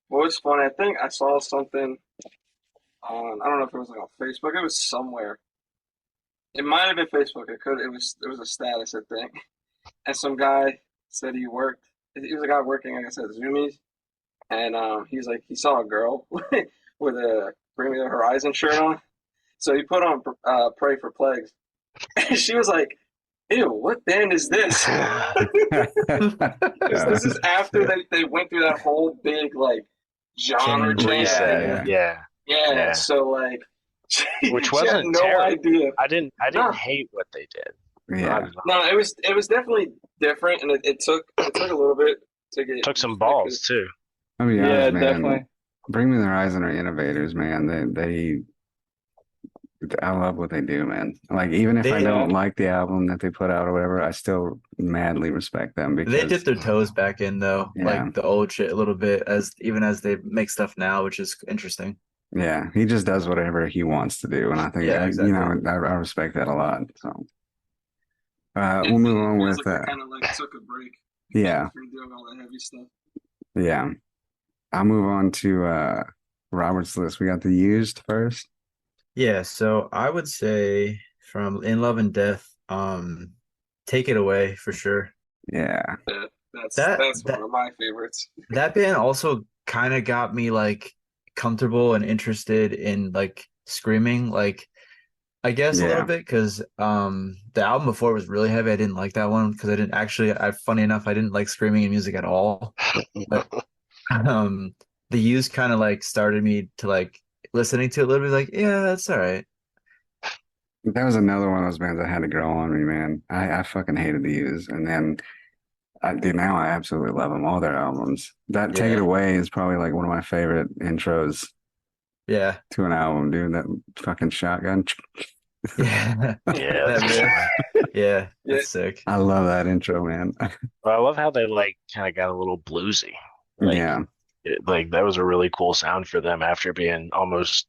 What was funny, I think I saw something on I don't know if it was like on Facebook, it was somewhere. It might have been Facebook. It was a status, I think. And some guy said he was a guy working, like I said, Zoomies. And he's like he saw a girl with a Bring Me the Horizon shirt on. So he put on Pray for Plagues. And she was like, ew, what band is this? This is after they went through that whole big like genre change. Reset. Yeah. Yeah. So like Which she had wasn't no terrible. idea. I didn't No. hate what they did. Yeah. No, it was definitely different, and it took a little bit to get. Took some balls too. I mean, Yeah, man, definitely. Bring Me the Horizon are innovators, man. I love what they do, man. Like, even if I don't like the album that they put out or whatever, I still madly respect them They because dip their toes back in though, Yeah. like the old shit a little bit, even as they make stuff now, which is interesting. yeah, he just does whatever he wants to do, and I think Yeah, exactly. I respect that a lot. So, It we'll move on feels with like they kind of like took a break. yeah, From doing all the heavy stuff. yeah. I'll move on to Robert's list. We got the Used first. Yeah, so I would say from In Love and Death, Take It Away for sure. Yeah, That's one of my favorites. That band also kind of got me like comfortable and interested in like screaming, like I guess a little Yeah. bit because the album before was really heavy. I didn't like that one because I didn't actually. Funny enough, I didn't like screaming in music at all. But the Used kind of like started me to like listening to it a little bit. Like, yeah, that's all right. that was another one of those bands that had to grow on me, man. I fucking hated the Used, and then now I absolutely love them, all their albums. That Take It Yeah. Away is probably like one of my favorite intros Yeah, to an album, dude. That fucking shotgun. yeah, Yeah. That riff. Yeah, Yeah. that's sick. I love that intro, man. But I love how they like kind of got a little bluesy. Like, Yeah, like that was a really cool sound for them after being almost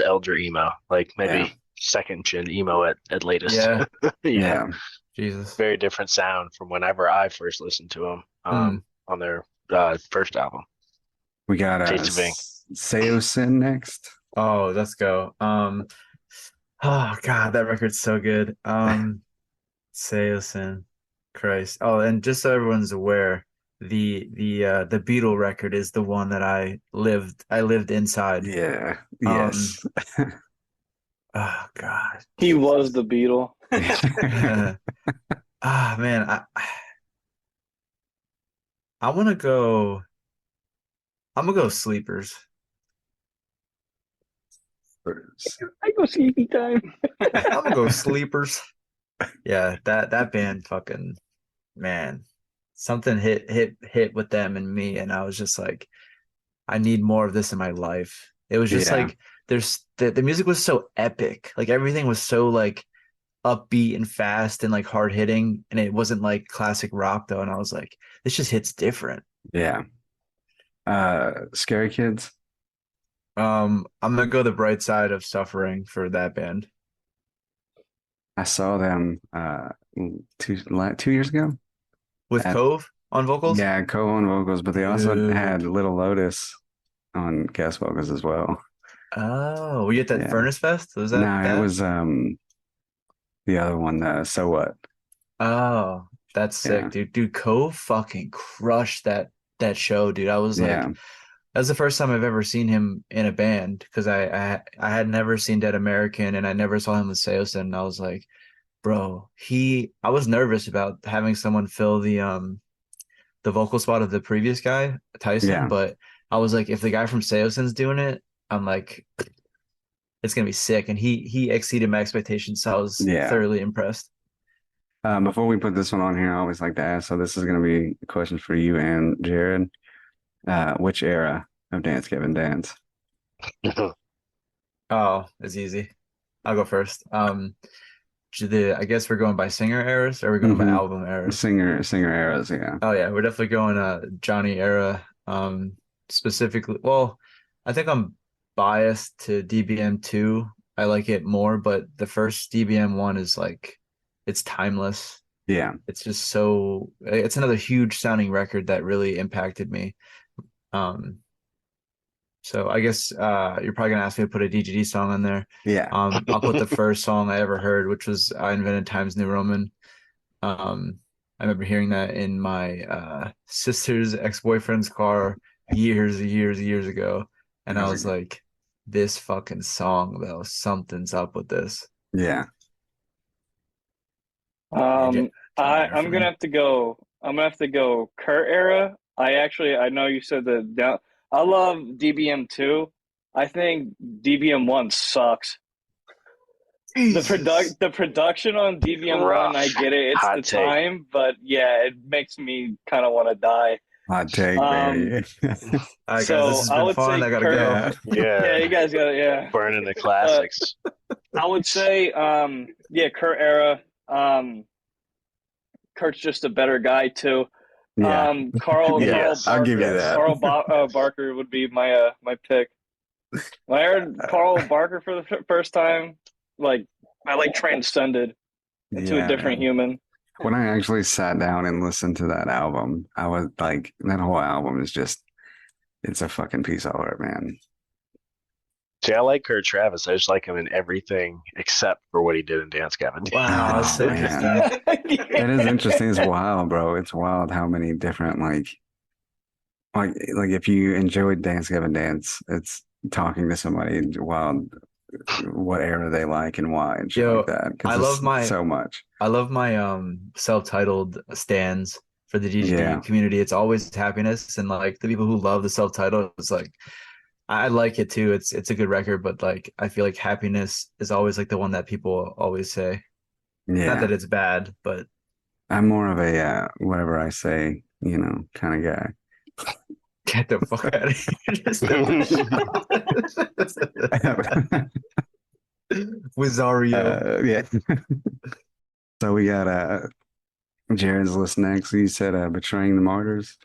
elder emo, like maybe Yeah. second gen emo at latest. Yeah, yeah. Jesus. Very different sound from whenever I first listened to them on their first album. We got Taste of Ink. Seosin next. Oh, let's go. Oh God, that record's so good. Seosin, Christ. Oh, and just so everyone's aware, the Beatle record is the one that I lived inside. Yeah. Um, Yes. Oh God. He was the Beatle. Ah man, I'm gonna go Sleepers. I go sleepy time. I'm gonna go Sleepers. Yeah, that band fucking man. Something hit with them and me, and I was just like, I need more of this in my life. It was just Yeah. like the music was so epic. Like everything was so like upbeat and fast and like hard hitting, and it wasn't like classic rock though. And I was like, this just hits different. Yeah. Scary Kids. I'm gonna go the Bright Side of Suffering for that band. I saw them 2 years ago. With At- Cove? on vocals? Yeah, Coho on vocals, but they also had Dude. Little Lotus on guest vocals as well. Oh, were you at that Yeah. Furnace Fest? Was that No, it that? was the other one, So What? Oh, that's Yeah. sick, dude. Dude, Cove fucking crushed that show, dude. I was like, Yeah. that was the first time I've ever seen him in a band because I had never seen Dead American and I never saw him with Seosin. And I was like, bro, I was nervous about having someone fill the vocal spot of the previous guy, Tyson, Yeah. but I was like, if the guy from Seosin's doing it, I'm like, it's gonna be sick. And he exceeded my expectations, so I was Yeah. thoroughly impressed. Before we put this one on here, I always like to ask, so this is going to be a question for you and Jared. Which era of Dance Gavin Dance? Oh, it's easy. I'll go first. I guess we're going by singer eras or we're going by hmm album eras. Singer eras, yeah. Oh yeah, we're definitely going Johnny era. Specifically, well, I think I'm biased to DBM 2. I like it more, but the first DBM 1 is like it's timeless. Yeah. It's just so it's another huge sounding record that really impacted me. Um, so I guess you're probably gonna ask me to put a DGD song on there. Yeah. I'll put the first song I ever heard, which was I Invented Times New Roman. I remember hearing that in my sister's ex-boyfriend's car years ago. And I was like, this fucking song, though, something's up with this. Yeah. I'm gonna have to go. I'm gonna have to go Kurt era. I know you said the down. I love DBM 2. I think DBM 1 sucks. The production on DBM 1, I get it. It's Hot the take. time, but yeah, it makes me kind of want to die. Hot take, baby. All right, So guys, this has I been would fun. say I gotta Kurt. go. Yeah, Yeah, you guys got it. Yeah. burning the classics. I would say, yeah, Kurt era. Kurt's just a better guy too. Yeah. Carl, Yes, Carl I'll give you Barker, that. Barker would be my my pick. When I heard Carl Barker for the first time, like I like transcended into Yeah, a different man. human. When I actually sat down and listened to that album, I was like, that whole album is just, it's a fucking piece of art, man. See, I like Kurt Travis. I just like him in everything except for what he did in Dance Gavin. Wow, that's so Oh, man. interesting. It is interesting. It's wild, bro. It's wild how many different like if you enjoyed Dance Gavin Dance, it's talking to somebody wild what era they like and why and shit Yo, like that. I Because love my so much. I love my self-titled stands for the DGD Yeah. community. It's always happiness, and like the people who love the self-titled, it's like I like it too. It's a good record, but like I feel like happiness is always like the one that people always say. Not Yeah. that it's bad, but I'm more of a whatever I say, kind of guy. get the fuck out of here. Wizzario. Yeah. So we got Jared's list next. You said Betraying the Martyrs.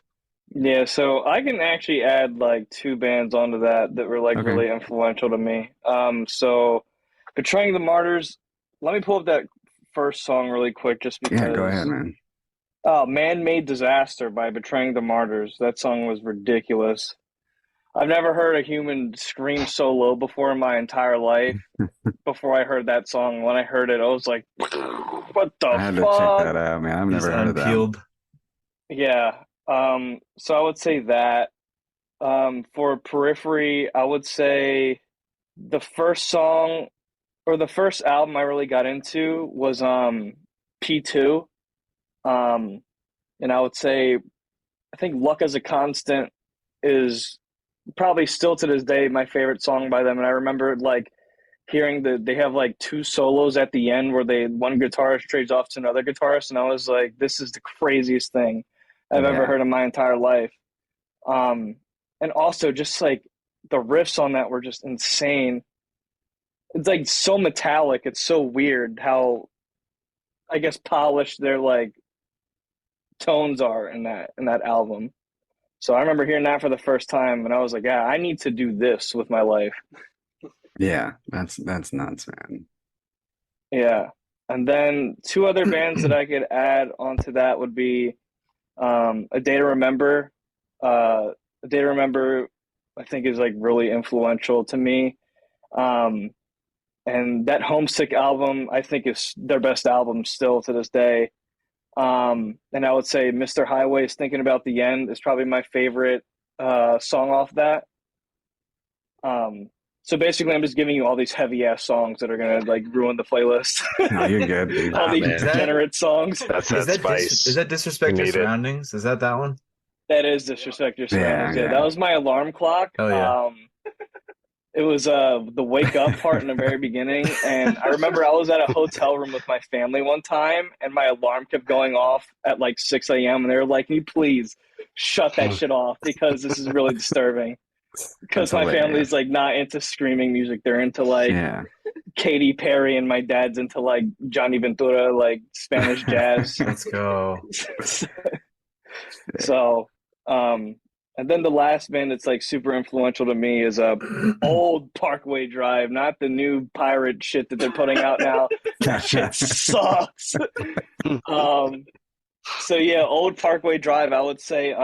Yeah, so I can actually add like two bands onto that were like Okay. really influential to me. So Betraying the Martyrs, let me pull up that first song really quick just because. Yeah, go ahead, man. Oh, Man-Made Disaster by Betraying the Martyrs. That song was ridiculous. I've never heard a human scream so low before in my entire life. Before I heard that song, when I heard it, I was like, what the I had to fuck? check that out, man. I've Just never heard of that. unpeeled. Yeah. So I would say that. For Periphery, I would say the first song or the first album I really got into was P2. And I would say I think Luck as a Constant is probably still to this day my favorite song by them. And I remember like hearing they have like two solos at the end where one guitarist trades off to another guitarist, and I was like, this is the craziest thing I've ever Yeah. heard in my entire life. And also just like the riffs on that were just insane. It's like so metallic. It's so weird how I guess polished their like tones are in that album. So I remember hearing that for the first time and I was like, yeah, I need to do this with my life. Yeah, that's nuts, man. Yeah. And then two other bands that I could add onto that would be A Day to Remember. A Day to Remember, I think, is like really influential to me. Um, and that Homesick album, I think, is their best album still to this day. And I would say Mr. Highway's Thinking About the End is probably my favorite song off that. So basically, I'm just giving you all these heavy ass songs that are gonna like ruin the playlist. No, you're good, dude. All these man. degenerate songs. That's Is that that spice. is that Disrespect You Your need it. Surroundings? Is that one? That is Disrespect Your Surroundings. Yeah. That was my alarm clock. Oh, yeah. It was the wake up part in the very beginning, and I remember I was at a hotel room with my family one time, and my alarm kept going off at like 6 a.m. and they were like, "Can you please shut that shit off because this is really disturbing." Because That's my hilarious. family's like not into screaming music; they're into like Yeah. Katy Perry, and my dad's into like Johnny Ventura, like Spanish jazz. Let's go. So, and then the last band that's like super influential to me is old Parkway Drive, not the new pirate shit that they're putting out now. That shit sucks. So yeah, old Parkway Drive. I would say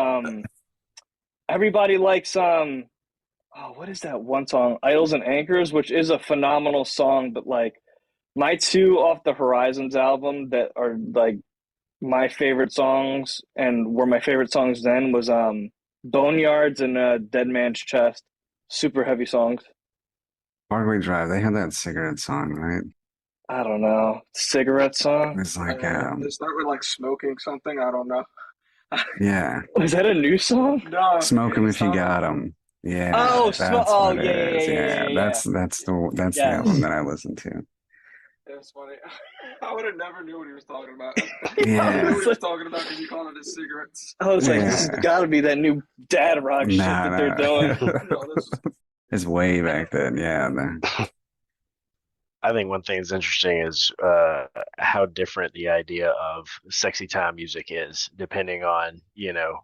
everybody likes what is that one song? Idols and Anchors, which is a phenomenal song, but like my two off the Horizons album that are like my favorite songs and were my favorite songs then was Boneyards and Dead Man's Chest. Super heavy songs. Parkway Drive, they had that cigarette song, right? I don't know. Cigarette It song? was like, They start with like smoking something. I don't know. yeah, Was that a new song? No, smoke 'em if it's you not. got 'em. Yeah, Oh, that's oh, what it yeah, is. yeah, yeah, yeah. That's the Yes. album that I listened to. It's funny. I would have never knew what he was talking about. Yeah. I knew what he was talking about because he called it his cigarettes. I was like, Yeah. this has got to be that new dad rock shit that they're doing. No, this is It's way back then. Yeah. I think one thing that's interesting is how different the idea of sexy time music is, depending on,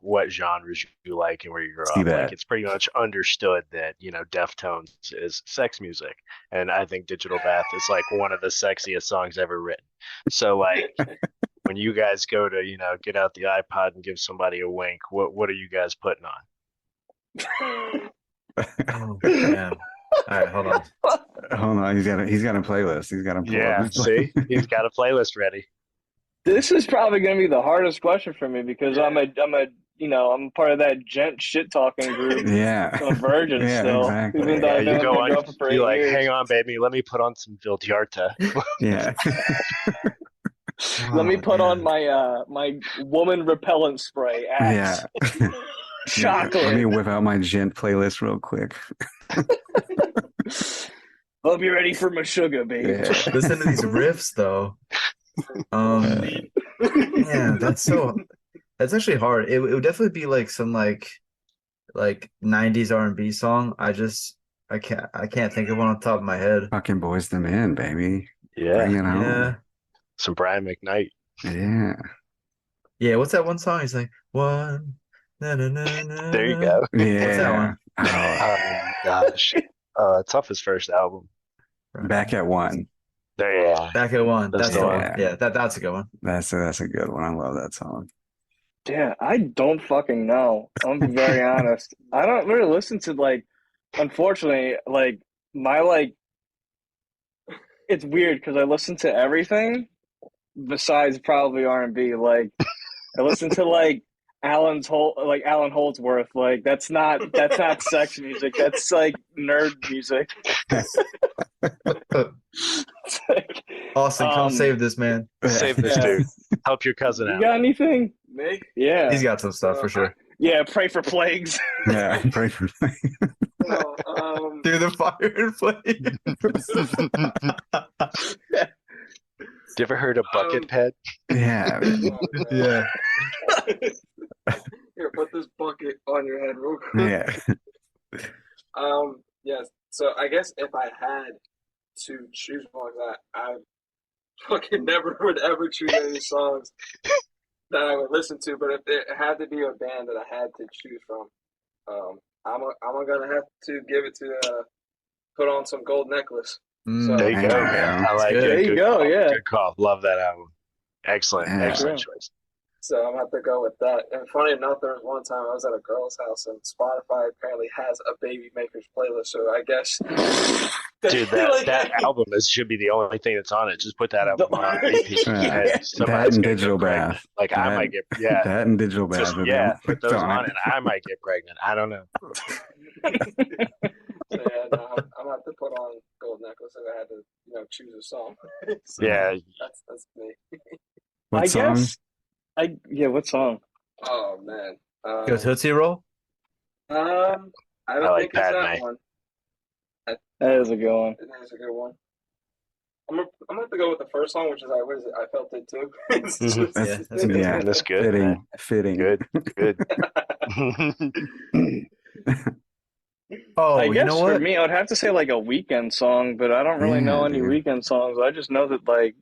what genres you like and where you grow See up. that. Like, it's pretty much understood that, Deftones is sex music. And I think Digital Bath is like one of the sexiest songs ever written. So like when you guys go to, get out the iPod and give somebody a wink, what are you guys putting on? Oh, man. All right, hold on. Hold on, he's got a playlist. He's got a Yeah, see, he's got a playlist ready. This is probably going to be the hardest question for me because I'm part of that gent shit talking group. Yeah. I'm a virgin Yeah, still. exactly. Even though Yeah, I've been you with go my on, girlfriend for 8 you're like, years. hang on, baby, let me put on some Viltiarta. Yeah. Let me put on man. my woman repellent spray. Axe. Yeah. Chocolate. Let me whip out my gent playlist real quick. Hope you're ready for my sugar, baby. Yeah. Listen to these riffs though. Man, that's actually hard. It would definitely be like some like 90s R&B song. I can't think of one on top of my head. Fucking Boys to Men, baby. Yeah, Bring it home. Yeah. some Brian McKnight. Yeah. Yeah, what's that one song? He's like, one. Na, na, na, na. There you go. Yeah. What's that one? Oh, Gosh, it's off his first album. Back at One. There, yeah. Back at one. That's That's the the one. one. Yeah, that's a good one. That's a good one. I love that song. Yeah, I don't fucking know. I'm gonna be very honest. I don't really listen to unfortunately, it's weird because I listen to everything besides probably R&B. Like I listen to Alan Holdsworth. Like that's not sex music. That's like nerd music. It's like, Austin, come save this man. Save this Yeah. dude. Help your cousin you out. got anything? me. Yeah. He's got some stuff for sure. Yeah, pray for plagues. Yeah. Pray for No, Through the fire and flame. You ever heard of Bucket Pet? Yeah. Yeah. Here, put this bucket on your head real quick. Yeah. Yes. So I guess if I had to choose one that I fucking never would ever choose any songs that I would listen to, but if it had to be a band that I had to choose from, I'm gonna have to give it to put on some Gold Necklace. Mm. There you go, There you man. go. I like Good. it. There you Good go, call. yeah. Good call. Love that album. Excellent, Yeah. excellent choice. So I'm gonna have to go with that. And funny enough, there was one time I was at a girl's house and Spotify apparently has a Baby Makers playlist. So I guess, Dude, that album should be the only thing that's on it. Just put that album on repeat. Yeah. Somebody's That and gonna Digital get pregnant. Bath. Like I might get that and Digital Bath. put those on it. I might get pregnant. I don't know. So yeah, no, I'm gonna have to put on Gold Necklace if I had to, choose a song. So Yeah, that's me. What I song? guess. What song? Oh man. Go Tootsie Roll. I I don't like think it's Pat that Knight. one. That is a good one. It is a good one. I'm gonna have to go with the first song, which is I felt it too. It's Mhm. just- Yeah, that's a good Yeah. one. That's good. Man. Fitting. Good. Oh, I you guess know for what? me, I would have to say like a Weekend song, but I don't really know Yeah, any dude. Weekend songs. I just know that like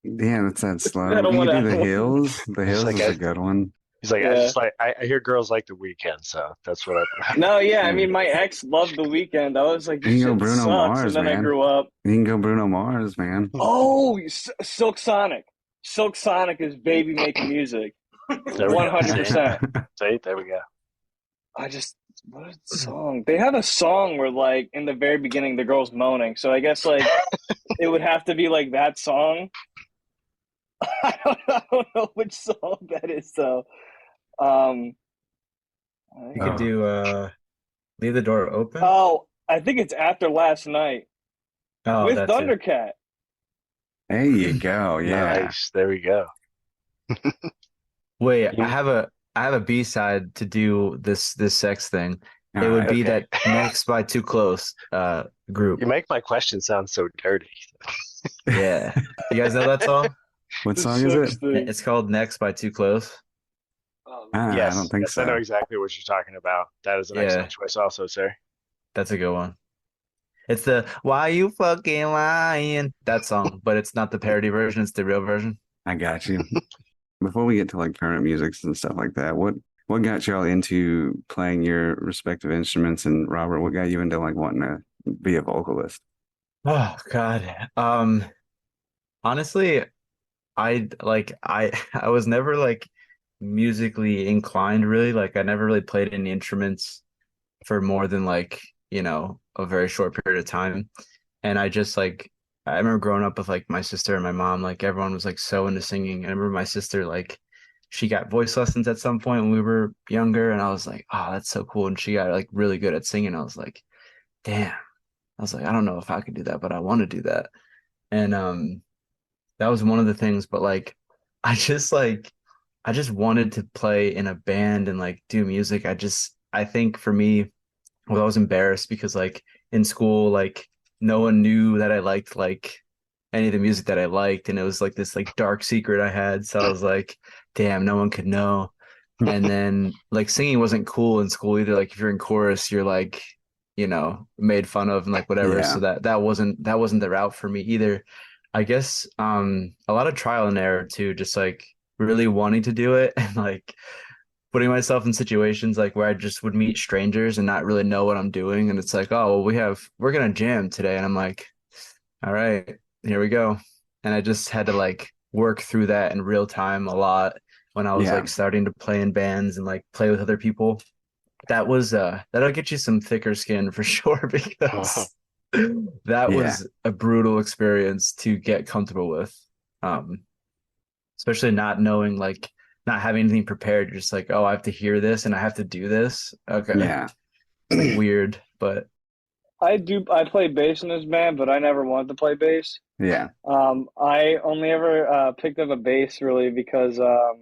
Yeah, that's that slow. I don't You wanna- do The Hills. The Hills like is a good one. He's like, Yeah. I hear girls like The Weeknd, so that's what I. no, yeah. I mean, my ex loved The Weekend. I was like, You this can go shit Bruno sucks. Mars, And then I man. grew up. You can go Bruno Mars, man. Oh, Silk Sonic. Silk Sonic is baby making music. There we go. 100%. See, there we go. What a song. They have a song where like in the very beginning the girl's moaning. So I guess like it would have to be like that song. I don't know which song that is though. You could do Leave the Door Open. Oh, I think it's After Last Night Oh, with that's it. Thundercat. There you go. Yeah. Nice. There we go. Wait, You- I have a B-side to do this sex thing. It would Alright. be okay. that Next by Too Close group. You make my question sound so dirty. Yeah. You guys know that song? What The song is sex it? thing. It's called Next by Too Close. I Yes, don't think yes, so. I know exactly what you're talking about. That is an Yeah. excellent choice, also, sir. That's a good one. It's the Why You Fucking Lying, that song, but it's not the parody version, it's the real version. I got you. Before we get to like current musics and stuff like that, what got y'all into playing your respective instruments? And Robert, what got you into like wanting to be a vocalist? Oh God. Honestly, I was never like musically inclined really. Like I never really played any instruments for more than like, a very short period of time. And I just like I remember growing up with like my sister and my mom, like everyone was like so into singing. I remember my sister like she got voice lessons at some point when we were younger, and I was like, oh, that's so cool. And she got like really good at singing. I was like, damn. I was like, I don't know if I could do that, but I want to do that. And that was one of the things, but like I just wanted to play in a band and like do music. I think for me, well, I was embarrassed because like in school, like no one knew that I liked like any of the music that I liked, and it was like this like dark secret I had. So I was like, damn, no one could know. And then like singing wasn't cool in school either. Like if you're in chorus, you're like, made fun of and like whatever. Yeah. So that wasn't the route for me either. I guess a lot of trial and error too, just like really wanting to do it and like putting myself in situations like where I just would meet strangers and not really know what I'm doing. And it's like, oh, well, we're gonna jam today. And I'm like, all right, here we go. And I just had to like work through that in real time a lot when I was Yeah. like starting to play in bands and like play with other people. That'll get you some thicker skin for sure, because that was a brutal experience to get comfortable with. Especially not knowing, like not having anything prepared. You're just like, oh, I have to hear this and I have to do this. Okay. Yeah. It's like weird, but I play bass in this band, but I never wanted to play bass. Yeah. I only ever picked up a bass really because well,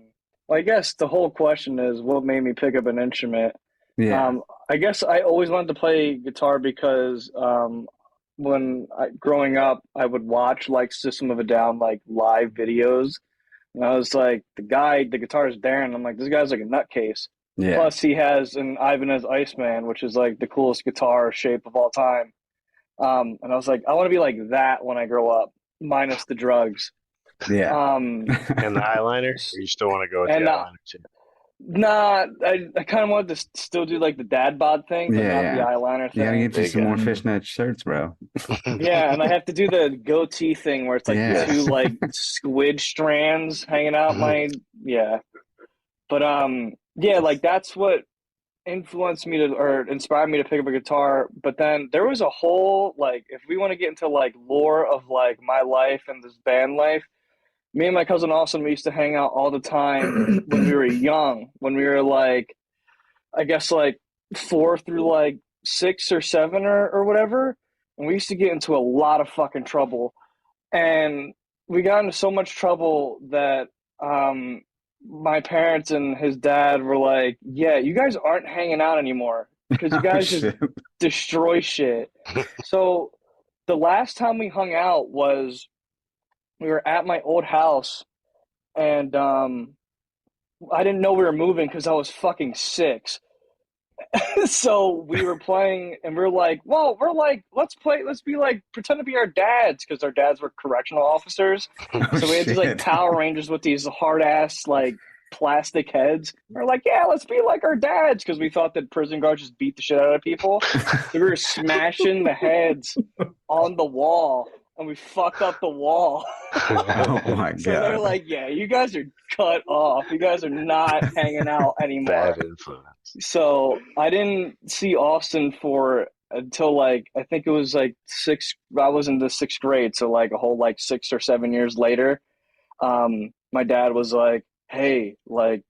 I guess the whole question is what made me pick up an instrument. Yeah. I guess I always wanted to play guitar because growing up, I would watch like System of a Down like live videos, and I was like, the guitarist Darren. I'm like, this guy's like a nutcase. Yeah. Plus, he has an Ibanez Iceman, which is like the coolest guitar shape of all time. And I was like, I want to be like that when I grow up, minus the drugs. Yeah. And the eyeliner? Or you still want to go with the And, eyeliner too? Nah, I kind of wanted to still do like the dad bod thing, but not the eyeliner You gotta thing. get you some more fishnet shirts, bro. Yeah, and I have to do the goatee thing where it's like Yeah. the two like squid strands hanging out my But yeah, like that's what influenced me to or inspired me to pick up a guitar. But then there was a whole like if we want to get into like lore of like my life and this band life, me and my cousin Austin, we used to hang out all the time when we were young, when we were like I guess like 4 through like 6 or 7 or whatever. And we used to get into a lot of fucking trouble. And we got into so much trouble that my parents and his dad were like, yeah, you guys aren't hanging out anymore because you guys just destroy shit. So the last time we hung out was we were at my old house and I didn't know we were moving because I was fucking 6. So we were playing and we're like, well, we're like, let's be like, pretend to be our dads because our dads were correctional officers. So we had these like Power Rangers with these hard ass like plastic heads. We're like, yeah, let's be like our dads because we thought that prison guards just beat the shit out of people. So we were smashing the heads on the wall and we fucked up the wall. Oh my So God. they're like, yeah, you guys are cut off. You guys are not hanging out anymore. Bad influence. So I didn't see Austin for until like I think it was like I was in the 6th grade, so like a whole like 6 or 7 years later. My dad was like, hey, like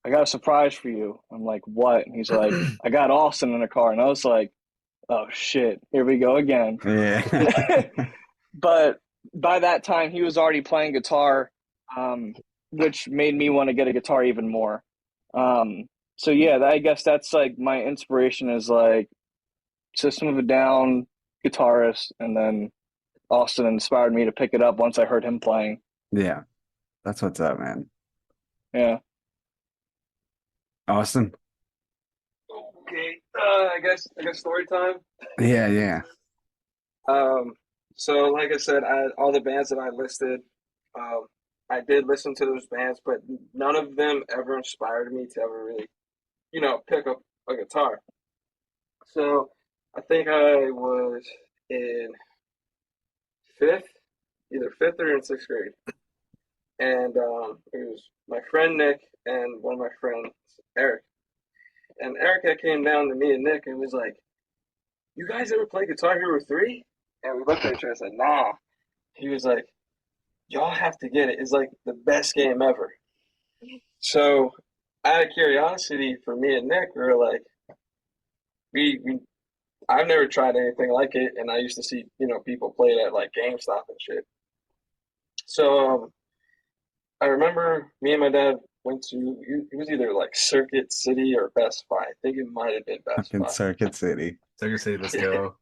I got a surprise for you. I'm like, what? And he's like, I got Austin in the car. And I was like, oh shit, here we go again. Yeah. But by that time he was already playing guitar, which made me want to get a guitar even more. So yeah, I guess that's like my inspiration is like System of a Down guitarist, and then Austin inspired me to pick it up once I heard him playing. Yeah. That's what's up, man. Yeah. Austin. Okay, I guess story time. Yeah. So like I said, all the bands that I listed, I did listen to those bands, but none of them ever inspired me to ever really, pick up a guitar. So I think I was in either fifth or in 6th grade, and it was my friend Nick and one of my friends Eric, and Eric came down to me and Nick and was like, "You guys ever play Guitar Hero 3?" And we looked at each other and said, "Nah." He was like, "Y'all have to get it. It's like the best game ever." So out of curiosity for me and Nick, we were like, I've never tried anything like it, and I used to see people play it at like GameStop and shit. So I remember me and my dad went to it was either like Circuit City or Best Buy. I think it might have been Best Fucking Buy. Circuit City. Circuit City, let's go.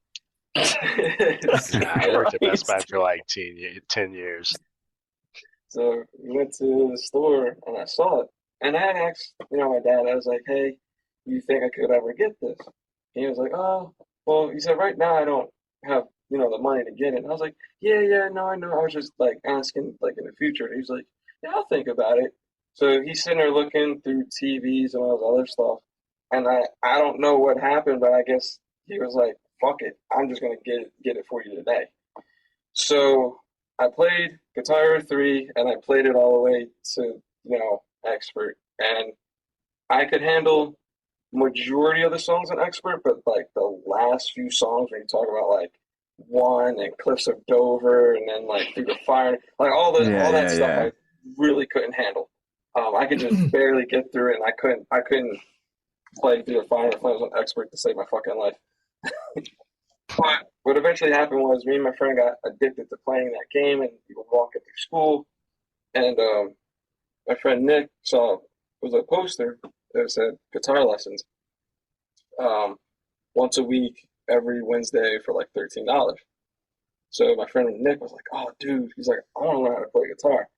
I worked at Best Buy for like 10 years. So we went to the store and I saw it, and I asked my dad. I was like, "Hey, do you think I could ever get this?" And he was like, "Oh, well," he said, "right now I don't have the money to get it." And I was like, "Yeah, no, I know. I was just like asking like in the future." And he was like, "Yeah, I'll think about it." So he's sitting there looking through TVs and all this other stuff, and I don't know what happened, but I guess he was like, "Fuck it, I'm just gonna get it for you today." So I played Guitar Hero 3, and I played it all the way to expert, and I could handle majority of the songs in expert, but like the last few songs when you talk about like One and Cliffs of Dover, and then like Through the Fire, like all that stuff, I really couldn't handle. I could just barely get through it, and I couldn't play Through the Fire and Flames on expert to save my fucking life. But what eventually happened was me and my friend got addicted to playing that game, and we were walking through school, and my friend Nick saw was a poster that said guitar lessons once a week, every Wednesday for like $13. So my friend Nick was like, "Oh, dude," he's like, "I want to learn how to play guitar."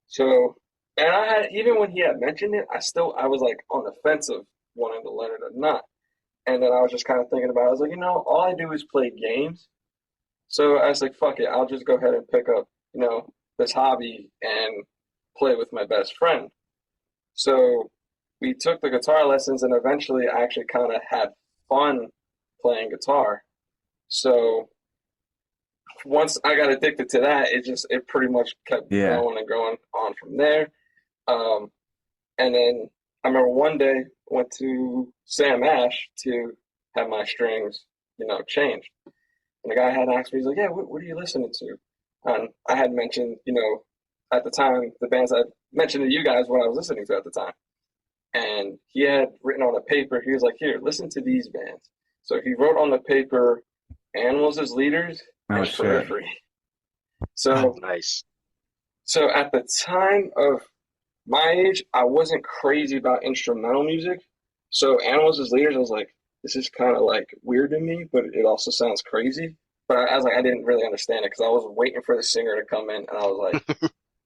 So, and I had, even when he had mentioned it, I was like on the fence of wanting to learn it or not. And then I was just kind of thinking about it. I was like, all I do is play games. So I was like, fuck it, I'll just go ahead and pick up, this hobby and play with my best friend. So we took the guitar lessons, and eventually I actually kind of had fun playing guitar. So once I got addicted to that, it pretty much kept going and going on from there. And then I remember one day I went to Sam Ash to have my strings, changed. And the guy had asked me, he's like, yeah, what are you listening to? And I had mentioned, at the time, the bands I mentioned to you guys what I was listening to at the time. And he had written on a paper, he was like, here, listen to these bands. So he wrote on the paper, Animals as Leaders and Periphery. So nice. So at the time of my age, I wasn't crazy about instrumental music. So Animals as Leaders, I was like, this is kind of like weird to me, but it also sounds crazy. But I was like, I didn't really understand it because I was waiting for the singer to come in, and I was like,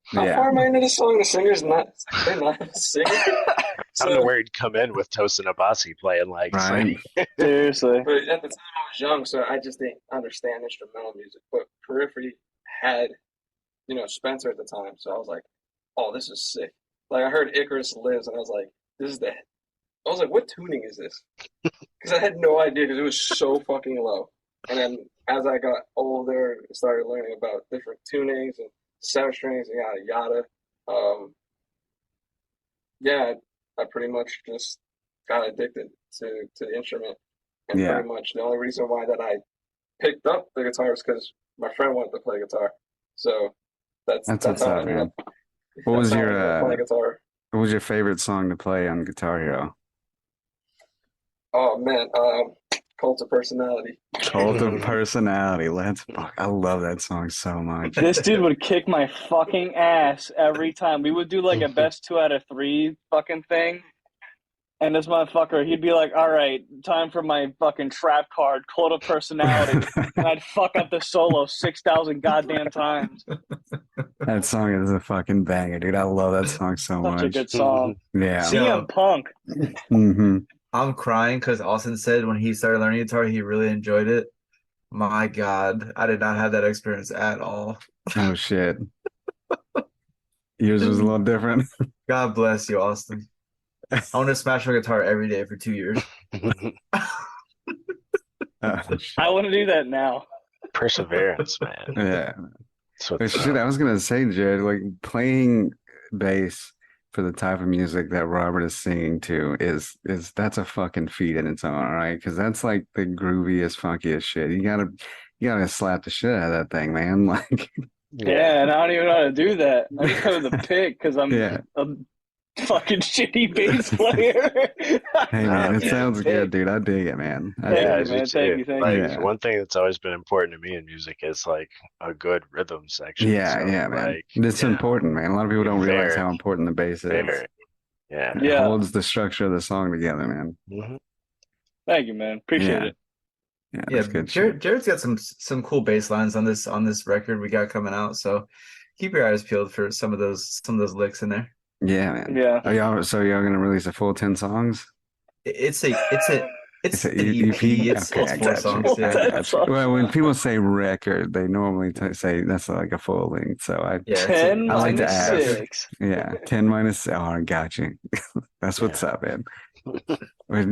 how far am I into this song? The singer's they're not singing. I don't know where he'd come in with Tosin Abasi playing like Right. Seriously. But at the time I was young, so I just didn't understand instrumental music. But Periphery had, Spencer at the time, so I was like, oh, this is sick. Like I heard Icarus Lives, and I was like, I was like, what tuning is this? Because I had no idea because it was so fucking low. And then as I got older, I started learning about different tunings and 7 strings and yada yada. Yeah, I pretty much just got addicted to the instrument. And pretty much the only reason why that I picked up the guitar is because my friend wanted to play guitar. So that's what's how I up, ended man. up. What was playing guitar. What was your favorite song to play on Guitar Hero? Oh man, Cult of Personality. Cult of Personality. I love that song so much. This dude would kick my fucking ass every time. We would do like a best 2 out of 3 fucking thing. And this motherfucker, he'd be like, all right, time for my fucking trap card, Cult of Personality. And I'd fuck up the solo 6,000 goddamn times. That song is a fucking banger, dude. I love that song so much. Such a good song. Yeah. CM Punk. Mm-hmm. I'm crying because Austin said when he started learning guitar, he really enjoyed it. My God, I did not have that experience at all. Oh, shit. Yours was a little different. God bless you, Austin. I want to smash my guitar every day for 2 years. I want to do that now. Perseverance, man. Yeah. But shit, I was gonna say, Jared, like playing bass for the type of music that Robert is singing to is that's a fucking feat in its own, right? Because that's like the grooviest, funkiest shit. You gotta slap the shit out of that thing, man. Like, yeah, and I don't even know how to do that. I just know the pick because I'm a fucking shitty bass player. Hey man, it sounds good, dude. I dig it, man. Thank you. Like one thing that's always been important to me in music is like a good rhythm section. Yeah, man. Like, it's important, man. A lot of people don't realize how important the bass is. Yeah. It holds the structure of the song together, man. Mm-hmm. Thank you, man. Appreciate it. Yeah, that's good. Jared's got some cool bass lines on this record we got coming out. So keep your eyes peeled for some of those licks in there. Yeah, man. Yeah. So y'all gonna release a full 10 songs? It's an EP. It's okay, 4 songs. Yeah. Well, when people say record, they normally say that's like a full length. So I 10 I like to ask. 6. Yeah, 10 minus. Oh, I got you. That's what's up, man.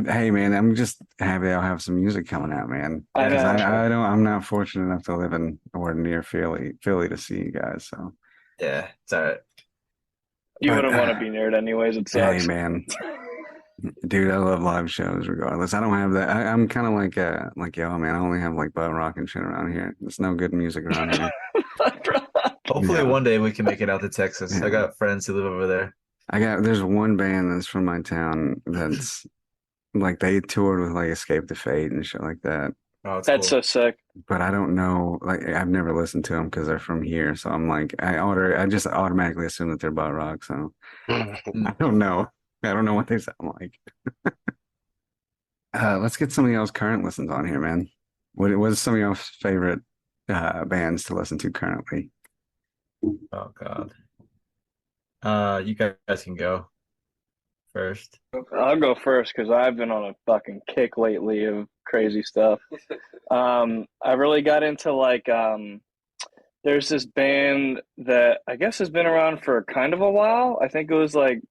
Hey, man, I'm just happy I'll have some music coming out, man. I'm not fortunate enough to live in or near Philly to see you guys. So yeah, it's all right. You wouldn't want to be near it anyways. It sucks. Hey, man. Dude, I love live shows regardless. I don't have that. I'm kind of like yo, man, I only have like butt rock and shit around here. There's no good music around here. Hopefully one day we can make it out to Texas. I got friends who live over there. There's one band that's from my town that's like they toured with like Escape the Fate and shit like that. Oh, that's cool. so sick. But I don't know, like I've never listened to them because they're from here. So I'm like, I just automatically assume that they're butt rock. So I don't know. I don't know what they sound like. Let's get some of y'all's current listens on here, man. What is some of y'all's favorite bands to listen to currently? Oh God. You guys can go first. I'll go first because I've been on a fucking kick lately of crazy stuff. I really got into like there's this band that I guess has been around for kind of a while. I think it was like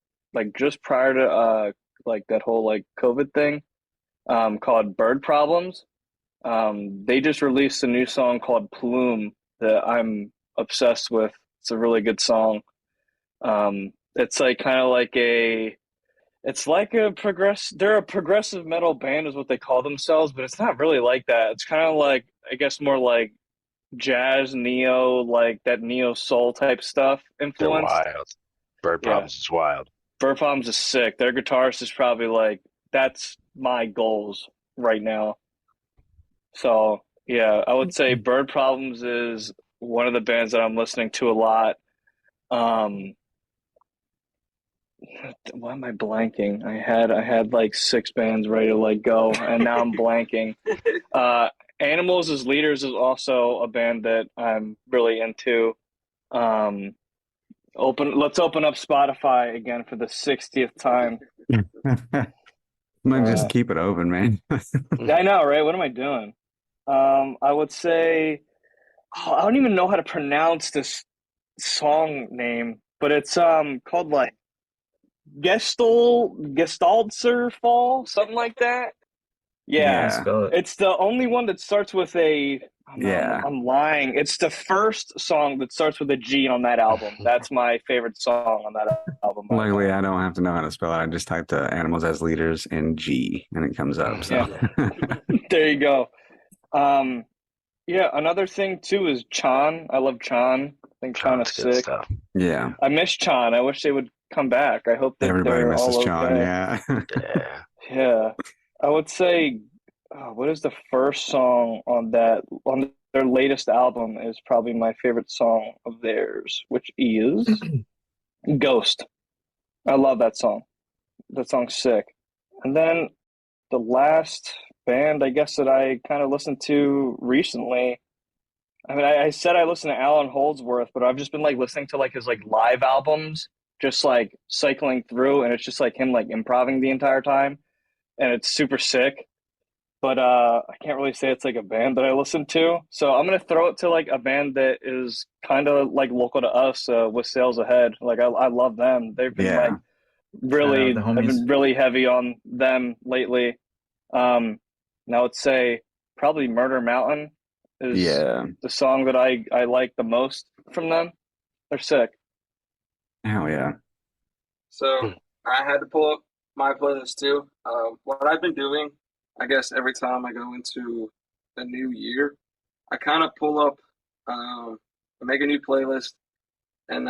just prior to like that whole like COVID thing, called Bird Problems. They just released a new song called Plume that I'm obsessed with. It's a really good song. It's like kind of like It's like they're a progressive metal band is what they call themselves, but it's not really like that. It's kind of like, I guess, more like jazz, neo, like that neo soul type stuff They're influence. wild. Bird Yeah. Problems is wild. Bird Problems is sick. Their guitarist is probably like, that's my goals right now. So yeah, I would say Bird Problems is one of the bands that I'm listening to a lot. Why am I blanking? I had like 6 bands ready to like go, and now I'm blanking. Animals as Leaders is also a band that I'm really into. Let's open up Spotify again for the 60th time. Might just keep it open, man. I know, right? What am I doing? I would say, I don't even know how to pronounce this song name, but it's called like Gestaltzer Fall, something like that. Yeah, Spell it. it's the only one that starts with a. Yeah. I'm lying. It's the first song that starts with a G on that album. That's my favorite song on that album. Luckily, I don't have to know how to spell it. I just typed animals as leaders in G and it comes up. So There you go. Yeah, another thing too is Chan. I love Chan. I think Chan is Good sick. stuff. yeah. I miss Chan. I wish they would come back. I hope that Everybody they're misses all John. okay. Yeah. Yeah. Yeah. I would say, what is the first song on their latest album is probably my favorite song of theirs, which is Ghost. I love that song. That song's sick. And then the last band, I guess, that I kind of listened to recently. I mean, I said I listened to Alan Holdsworth, but I've just been like listening to like his like live albums, just like cycling through, and it's just like him like improvising the entire time, and it's super sick. But I can't really say it's like a band that I listen to. So I'm gonna throw it to like a band that is kind of like local to us, with Sales Ahead. Like I love them. They've been like really, the I've homies. been really heavy on them lately. And I would say probably Murder Mountain is the song that I like the most from them. They're sick. Hell yeah. So I had to pull up my playlist too. What I've been doing, I guess every time I go into a new year, I kind of pull up, I make a new playlist, and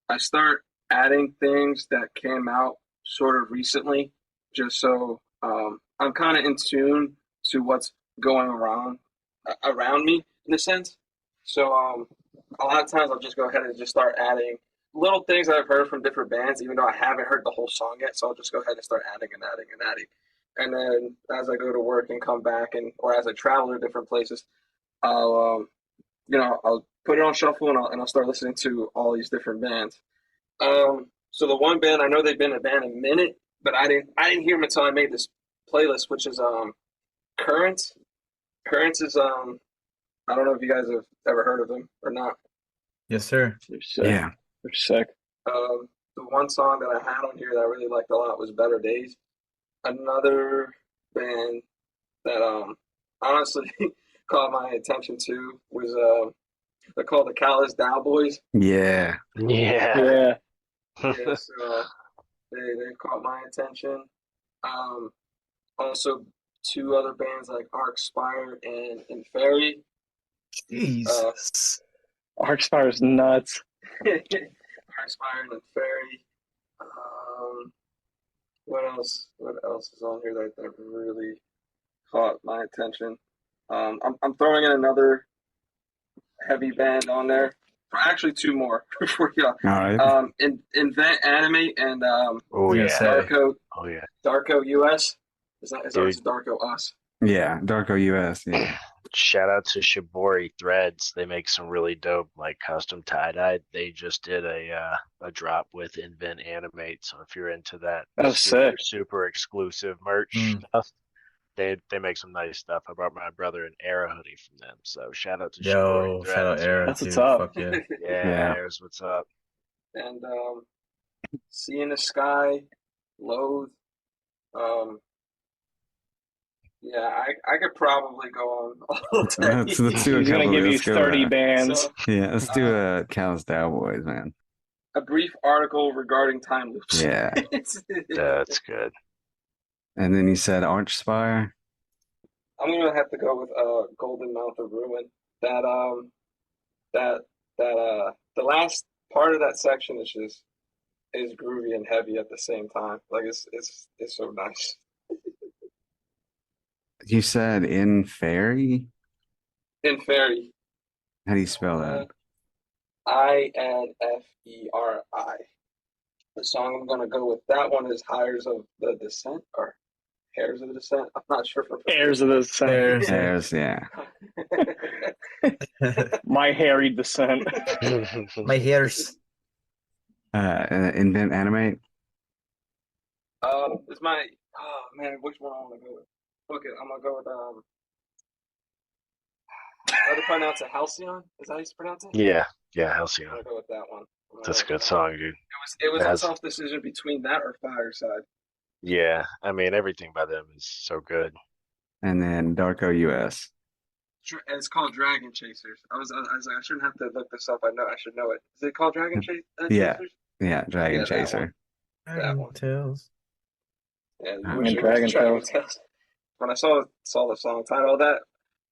I start adding things that came out sort of recently, just so I'm kind of in tune to what's going around me in a sense. So a lot of times I'll just go ahead and just start adding little things that I've heard from different bands, even though I haven't heard the whole song yet. So I'll just go ahead and start adding and adding and adding. And then as I go to work and come back, or as I travel to different places, I'll I'll put it on shuffle and I'll start listening to all these different bands. So the one band, I know they've been a band a minute, but I didn't hear them until I made this playlist, which is Currents. Currents is I don't know if you guys have ever heard of them or not. Yes, sir. They're sick. Yeah. They're sick. The one song that I had on here that I really liked a lot was Better Days. Another band that honestly caught my attention to was they're called the Callous Cowboys. Yeah. Yeah. Yes, they caught my attention. Also two other bands like Arcspire and Fairy. Jesus. Arcspire is nuts. Arcspire and Fairy. What else? What else is on here that really caught my attention? I'm throwing in another heavy band on there. Actually, two more for you. All right. Invent Animate and Oh yeah. Darko. Oh yeah. Darko US. It's Darko Us. Yeah. Darko US. Yeah. Shout out to Shibori Threads. They make some really dope like custom tie-dye. They just did a drop with Invent Animate. So if you're into that super exclusive merch stuff, they make some nice stuff. I brought my brother an Era hoodie from them. So shout out to Shibori Threads. Shout out Era. That's too. what's up. Fuck yeah. Yeah, Era's what's up. And Sea in the Sky, Loathe. Yeah, I could probably go on all day. Let's do a He's gonna couple. give you Let's go, 30 bands. So, yeah, let's do a Callous Cowboys, man. a brief article regarding time loops. Yeah. That's good. And then you said Archspire. I'm gonna have to go with Golden Mouth of Ruin. That the last part of that section is groovy and heavy at the same time. Like it's so nice. You said In Fairy? In Fairy, How do you spell that? INFERI. The song I'm gonna go with that one is Hires of the Descent or Hairs of the Descent. I'm not sure for Heirs of the Descent. There's- There's, yeah. My hairy descent. My hairs. Invent Animate. It's my oh man, which one I want to go with? Okay, I'm gonna go with how to pronounce it? Halcyon? Is that how you pronounce it? Yeah, I'm Halcyon. gonna go with that one. That's a good song, dude. It was It has- a tough decision between that or Fireside. Yeah, I mean everything by them is so good. And then Darko US. And it's called Dragon Chasers. I was like, I shouldn't have to look this up. I should know it. Is it called Dragon Yeah. Chasers? Yeah, Dragon Yeah, that Chaser. That one. Tales. Yeah, I wish mean, it was Dragon Dragon Tales. Tales. When I saw the song title of that,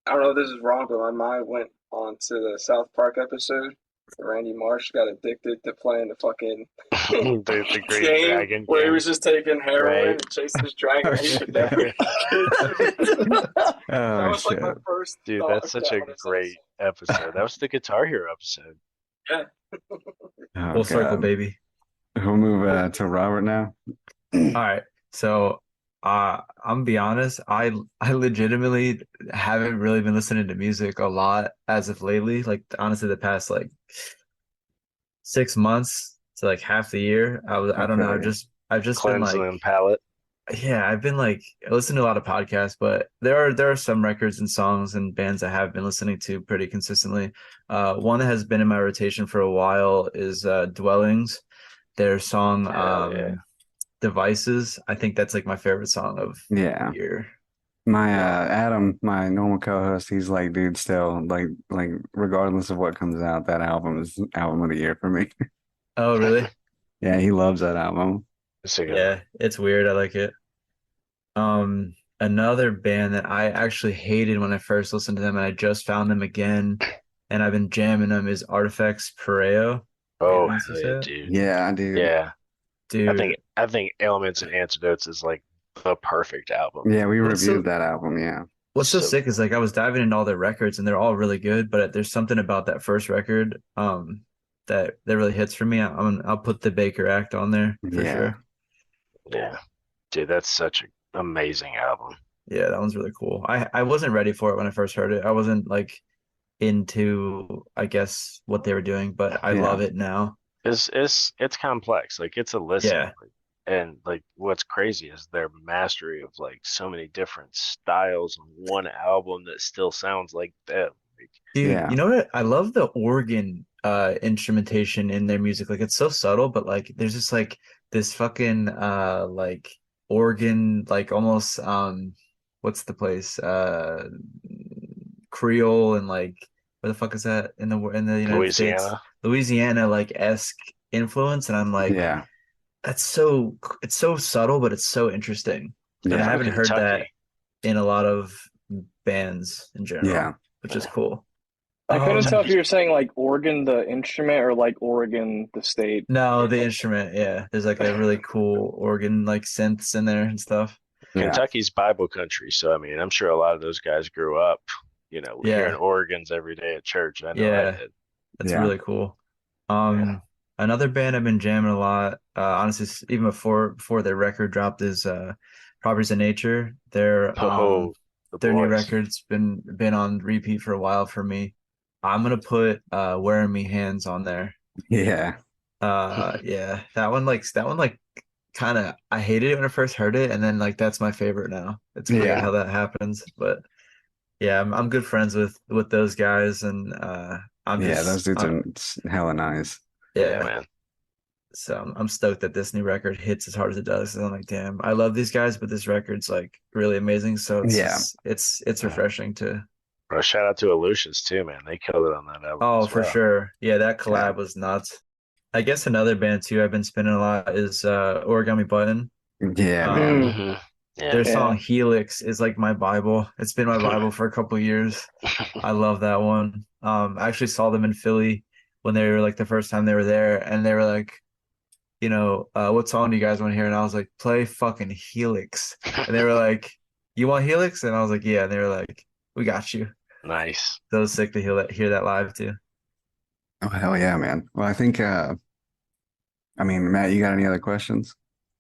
I don't know if this is wrong, but my mind went on to the South Park episode where Randy Marsh got addicted to playing the fucking the Green game Dragon where he game. was just taking heroin Right. and chasing his dragon. Oh, He shit. could never- that Oh, was like my shit. first Dude, thought that's of such that a when I saw great episode. That was the Guitar Hero episode. Oh, Full circle, God. baby. We'll move to Robert now. All right. So I'm gonna be honest, I legitimately haven't really been listening to music a lot as of lately. Like honestly, the past like 6 months to like half the year. I don't know, Okay. I've just been Cleansing like and palette. yeah, I've been like listening to a lot of podcasts, but there are some records and songs and bands I have been listening to pretty consistently. One that has been in my rotation for a while is Dwellings. Their song Hell yeah. Devices. I think that's like my favorite song of Yeah. the year. My Adam, my normal co-host, he's like, dude, still like regardless of what comes out, that album is album of the year for me. Oh, really? Yeah, he loves that album. It's a good Yeah, it's weird. I like it. Another band that I actually hated when I first listened to them, and I just found them again, and I've been jamming them is Artifacts Pareo. Oh, Aliens, you hell yeah, said? dude. Yeah, dude. Yeah. Dude, I think Elements and Antidotes is like the perfect album. Yeah, we What's reviewed so- that album. Yeah. what's so So- sick is like I was diving into all their records, and they're all really good, but there's something about that first record, that really hits for me. I'll put the Baker Act on there for Yeah. sure. Yeah. Dude, that's such an amazing album. Yeah, that one's really cool. I wasn't ready for it when I first heard it. I wasn't like into, I guess, what they were doing, but I Yeah. love it now. It's complex. Like it's a listen. Yeah. And like what's crazy is their mastery of like so many different styles on one album that still sounds like them. Like, Dude, Yeah. you know what? I love the organ instrumentation in their music. Like it's so subtle, but like there's just like this fucking like organ, like almost what's the place? Creole and like where the fuck is that in the United States? Louisiana like esque influence, and I'm like, Yeah. it's so subtle, but it's so interesting. And I Yeah. haven't heard that Kentucky. in a lot of bands in general, Yeah. which is cool. I couldn't Um, tell if you were saying like Oregon the instrument or like Oregon the state. No, the instrument, yeah. There's like a really cool organ, like synths in there and stuff. Yeah. Kentucky's Bible country, so I mean, I'm sure a lot of those guys grew up, Yeah. hearing organs every day at church. I know Yeah. I did. That's Yeah. really cool. Yeah. Another band I've been jamming a lot, honestly, even before their record dropped is Properties of Nature. Their Oh, the their new boys. record's been on repeat for a while for me. I'm gonna put Wearing Me Hands on there. Yeah. Yeah, that one kind of I hated it when I first heard it, and then like that's my favorite now. It's weird Yeah. how that happens, but yeah, I'm good friends with those guys, and I'm Yeah, just those dudes are hella nice. Yeah, man. So I'm stoked that this new record hits as hard as it does. And I'm like, damn, I love these guys, but this record's like really amazing. So it's refreshing to. Bro, shout out to Aleutians too, man. They killed it on that album Oh, as for well. sure. Yeah, that collab was nuts. I guess another band too I've been spinning a lot is Origami Button. Yeah, man. Um, Hmm. their Yeah. song Yeah. Helix is like my Bible. It's been my Bible for a couple years. I love that one. I actually saw them in Philly when they were like the first time they were there, and they were like, what song do you guys want to hear? And I was like, play fucking Helix. And they were like, you want Helix? And I was like, yeah. And they were like, we got you. Nice. So sick to hear that live too. Oh, hell yeah, man. Well, I think, I mean, Matt, you got any other questions?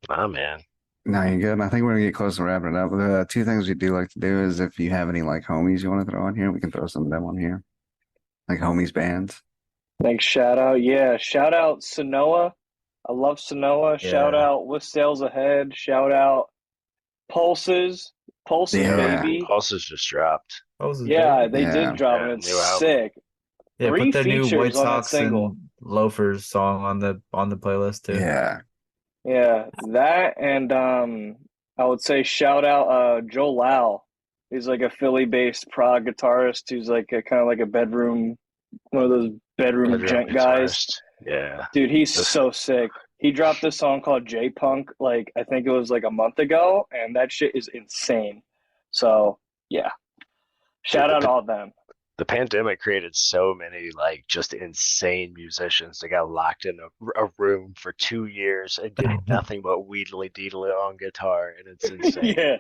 Oh man. No, you're good. I think we're gonna get close to wrapping it up. The two things we do like to do is if you have any like homies you want to throw on here, we can throw some of them on here, like homies bands. Thanks. Shout out. Yeah. Shout out Sonoa. I love Sonoa. Shout Yeah. out With Sales Ahead. Shout out Pulses. Pulses, Yeah. baby. Pulses just dropped. Yeah, they Yeah. did drop Yeah, and it's new album. sick. Yeah, Three put their new White features on that Sox single. and Loafers song on the playlist too. Yeah. Yeah, that and I would say shout out Joe Lau. He's like a Philly-based prog guitarist who's like a kind of like a bedroom, one of those bedroom Bedroom gent guys. guitarist. Yeah. Dude, he's This- so sick. He dropped this song called J-Punk like I think it was like a month ago, and that shit is insane. So yeah, shout out all of them. The pandemic created so many like just insane musicians that got locked in a room for 2 years and did nothing but wheedly deedly on guitar, and it's insane. Yeah,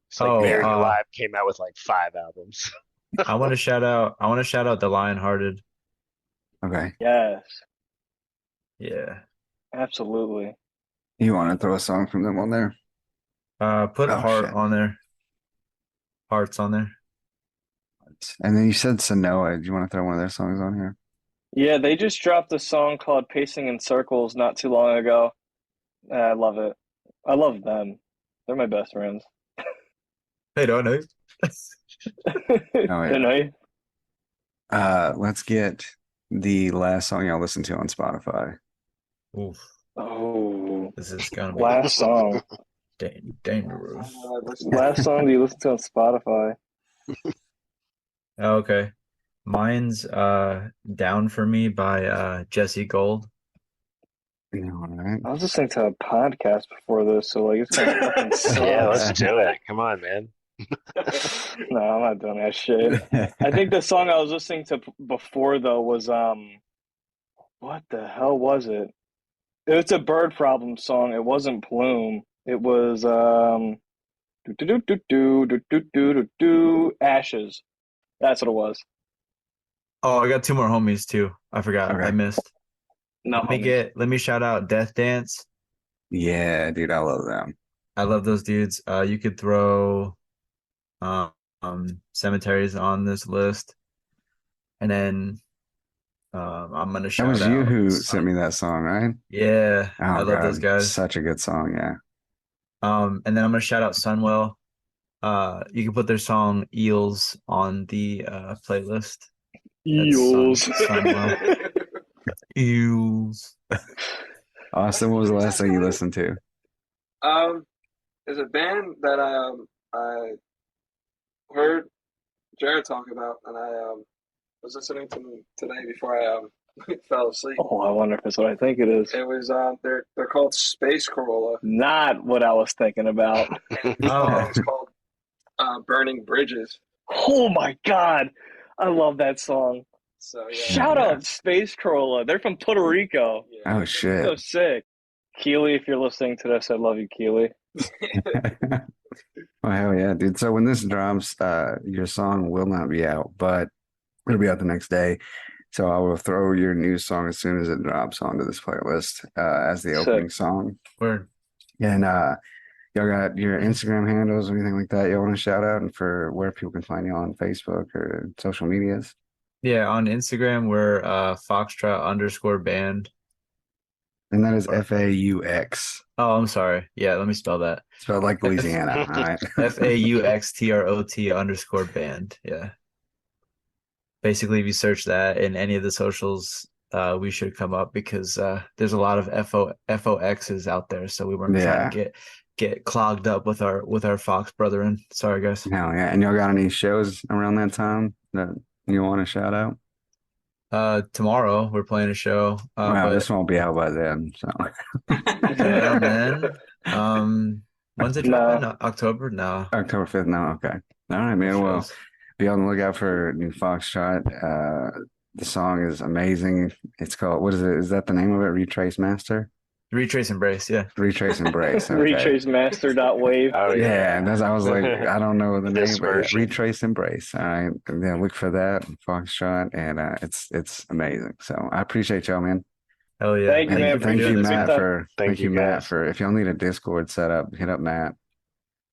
It's like Oh, Mary uh, Live came out with like 5 albums. I want to shout out the Lionhearted. Okay. yes, Yeah. absolutely. You want to throw a song from them on there? Put Oh, Heart shit. on there. Hearts on there. And then you said Sanoa. Do you want to throw one of their songs on here? Yeah, they just dropped a song called Pacing in Circles not too long ago. I love it. I love them. They're my best friends. Hey, don't know. yeah. You know? Let's get the last song y'all listen to on Spotify. Oof, Oh, this is gonna be last song. dangerous. Last song do you listen to on Spotify? Oh, okay. Mine's Down for Me by Jesse Gold. You know, all right. I was listening to a podcast before this, so like it's gonna fucking suck. Yeah, let's do it. Come on, man. No, I'm not doing that shit. I think the song I was listening to before though was what the hell was it? It's a Bird Problem song. It wasn't Plume. It was Ashes. That's what it was. Oh, I got two more homies too. I forgot. Okay. I missed. No, Let me shout out Death Dance. Yeah, dude, I love them. I love those dudes. You could throw cemeteries on this list. And then I'm gonna That shout was you out who Sun- sent me that song, right? Yeah, Oh, I love those God. guys. Such a good song, yeah. And then I'm gonna shout out Sunwell. You can put their song Eels on the playlist. Eels. Sunwell. Eels. Austin, what was the last thing you listened to? There's a band that I heard Jared talk about, and I was listening to them today before I fell asleep. Oh, I wonder if it's what I think it is. It was they're called Space Corolla. Not what I was thinking about. Oh, It's called Burning Bridges. Oh my God. I love that song. So yeah. Shout out Space Corolla. They're from Puerto Rico. Yeah. Oh, shit. So sick. Keely, if you're listening to this, I love you, Keely. Well, hell yeah, dude. So when this drops, your song will not be out, but it'll be out the next day. So I will throw your new song as soon as it drops onto this playlist as the Sick. opening song. word. And y'all got your Instagram handles or anything like that y'all want to shout out and for where people can find you on Facebook or social medias? Yeah, on Instagram we're Fauxtrot_band. And that is FAUX, Oh, I'm sorry. Yeah, let me spell that. spelled like Louisiana. All right. FAUXTROT_band. Yeah. Basically, if you search that in any of the socials, we should come up because there's a lot of FOXs out there. So we weren't trying to get clogged up with our Fox brethren. Sorry, guys. Hell yeah. And y'all got any shows around that time that you want to shout out? Tomorrow we're playing a show. Wow, But this won't be out by then. So yeah, man. When's it dropping? No. October? No. October 5th. No, okay. All right, man. Well, Shows. be on the lookout for new Foxtrot. The song is amazing. It's called, what is it? Is that the name of it? Retrace Master? Retrace Embrace, yeah. Retrace Embrace. Okay. Retracemaster.wave. Oh Yeah, and that's, I was like, I don't know the This name, but yeah, version. Retrace Embrace. All right, and then look for that Foxtrot, and it's amazing. So I appreciate y'all, man. Hell yeah. Thank you, man. Thank you, Appreciate it. Matt, Big time. for Thank you, Matt, guys. for if y'all need a Discord set up, hit up Matt.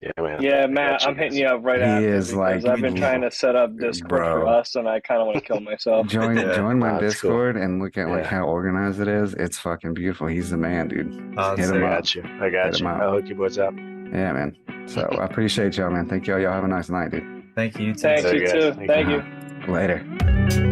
Yeah, man. Yeah, I Matt, got you I'm hitting guys. you up right He after is because like- I've been trying to set up Discord Bro. for us, and I kind of want to kill myself. Join Yeah. join my Wow, that's cool. Discord and look at like Yeah. how organized it is. It's fucking beautiful. He's the man, dude. Hit sick. him I up. got you. I got Hit you. 'em up. I'll hook you boys up. Yeah, man. So I appreciate y'all, man. Thank y'all. Y'all have a nice night, dude. Thank you. You too. Thanks, So, you guys, too. thank Thank you. you. Later.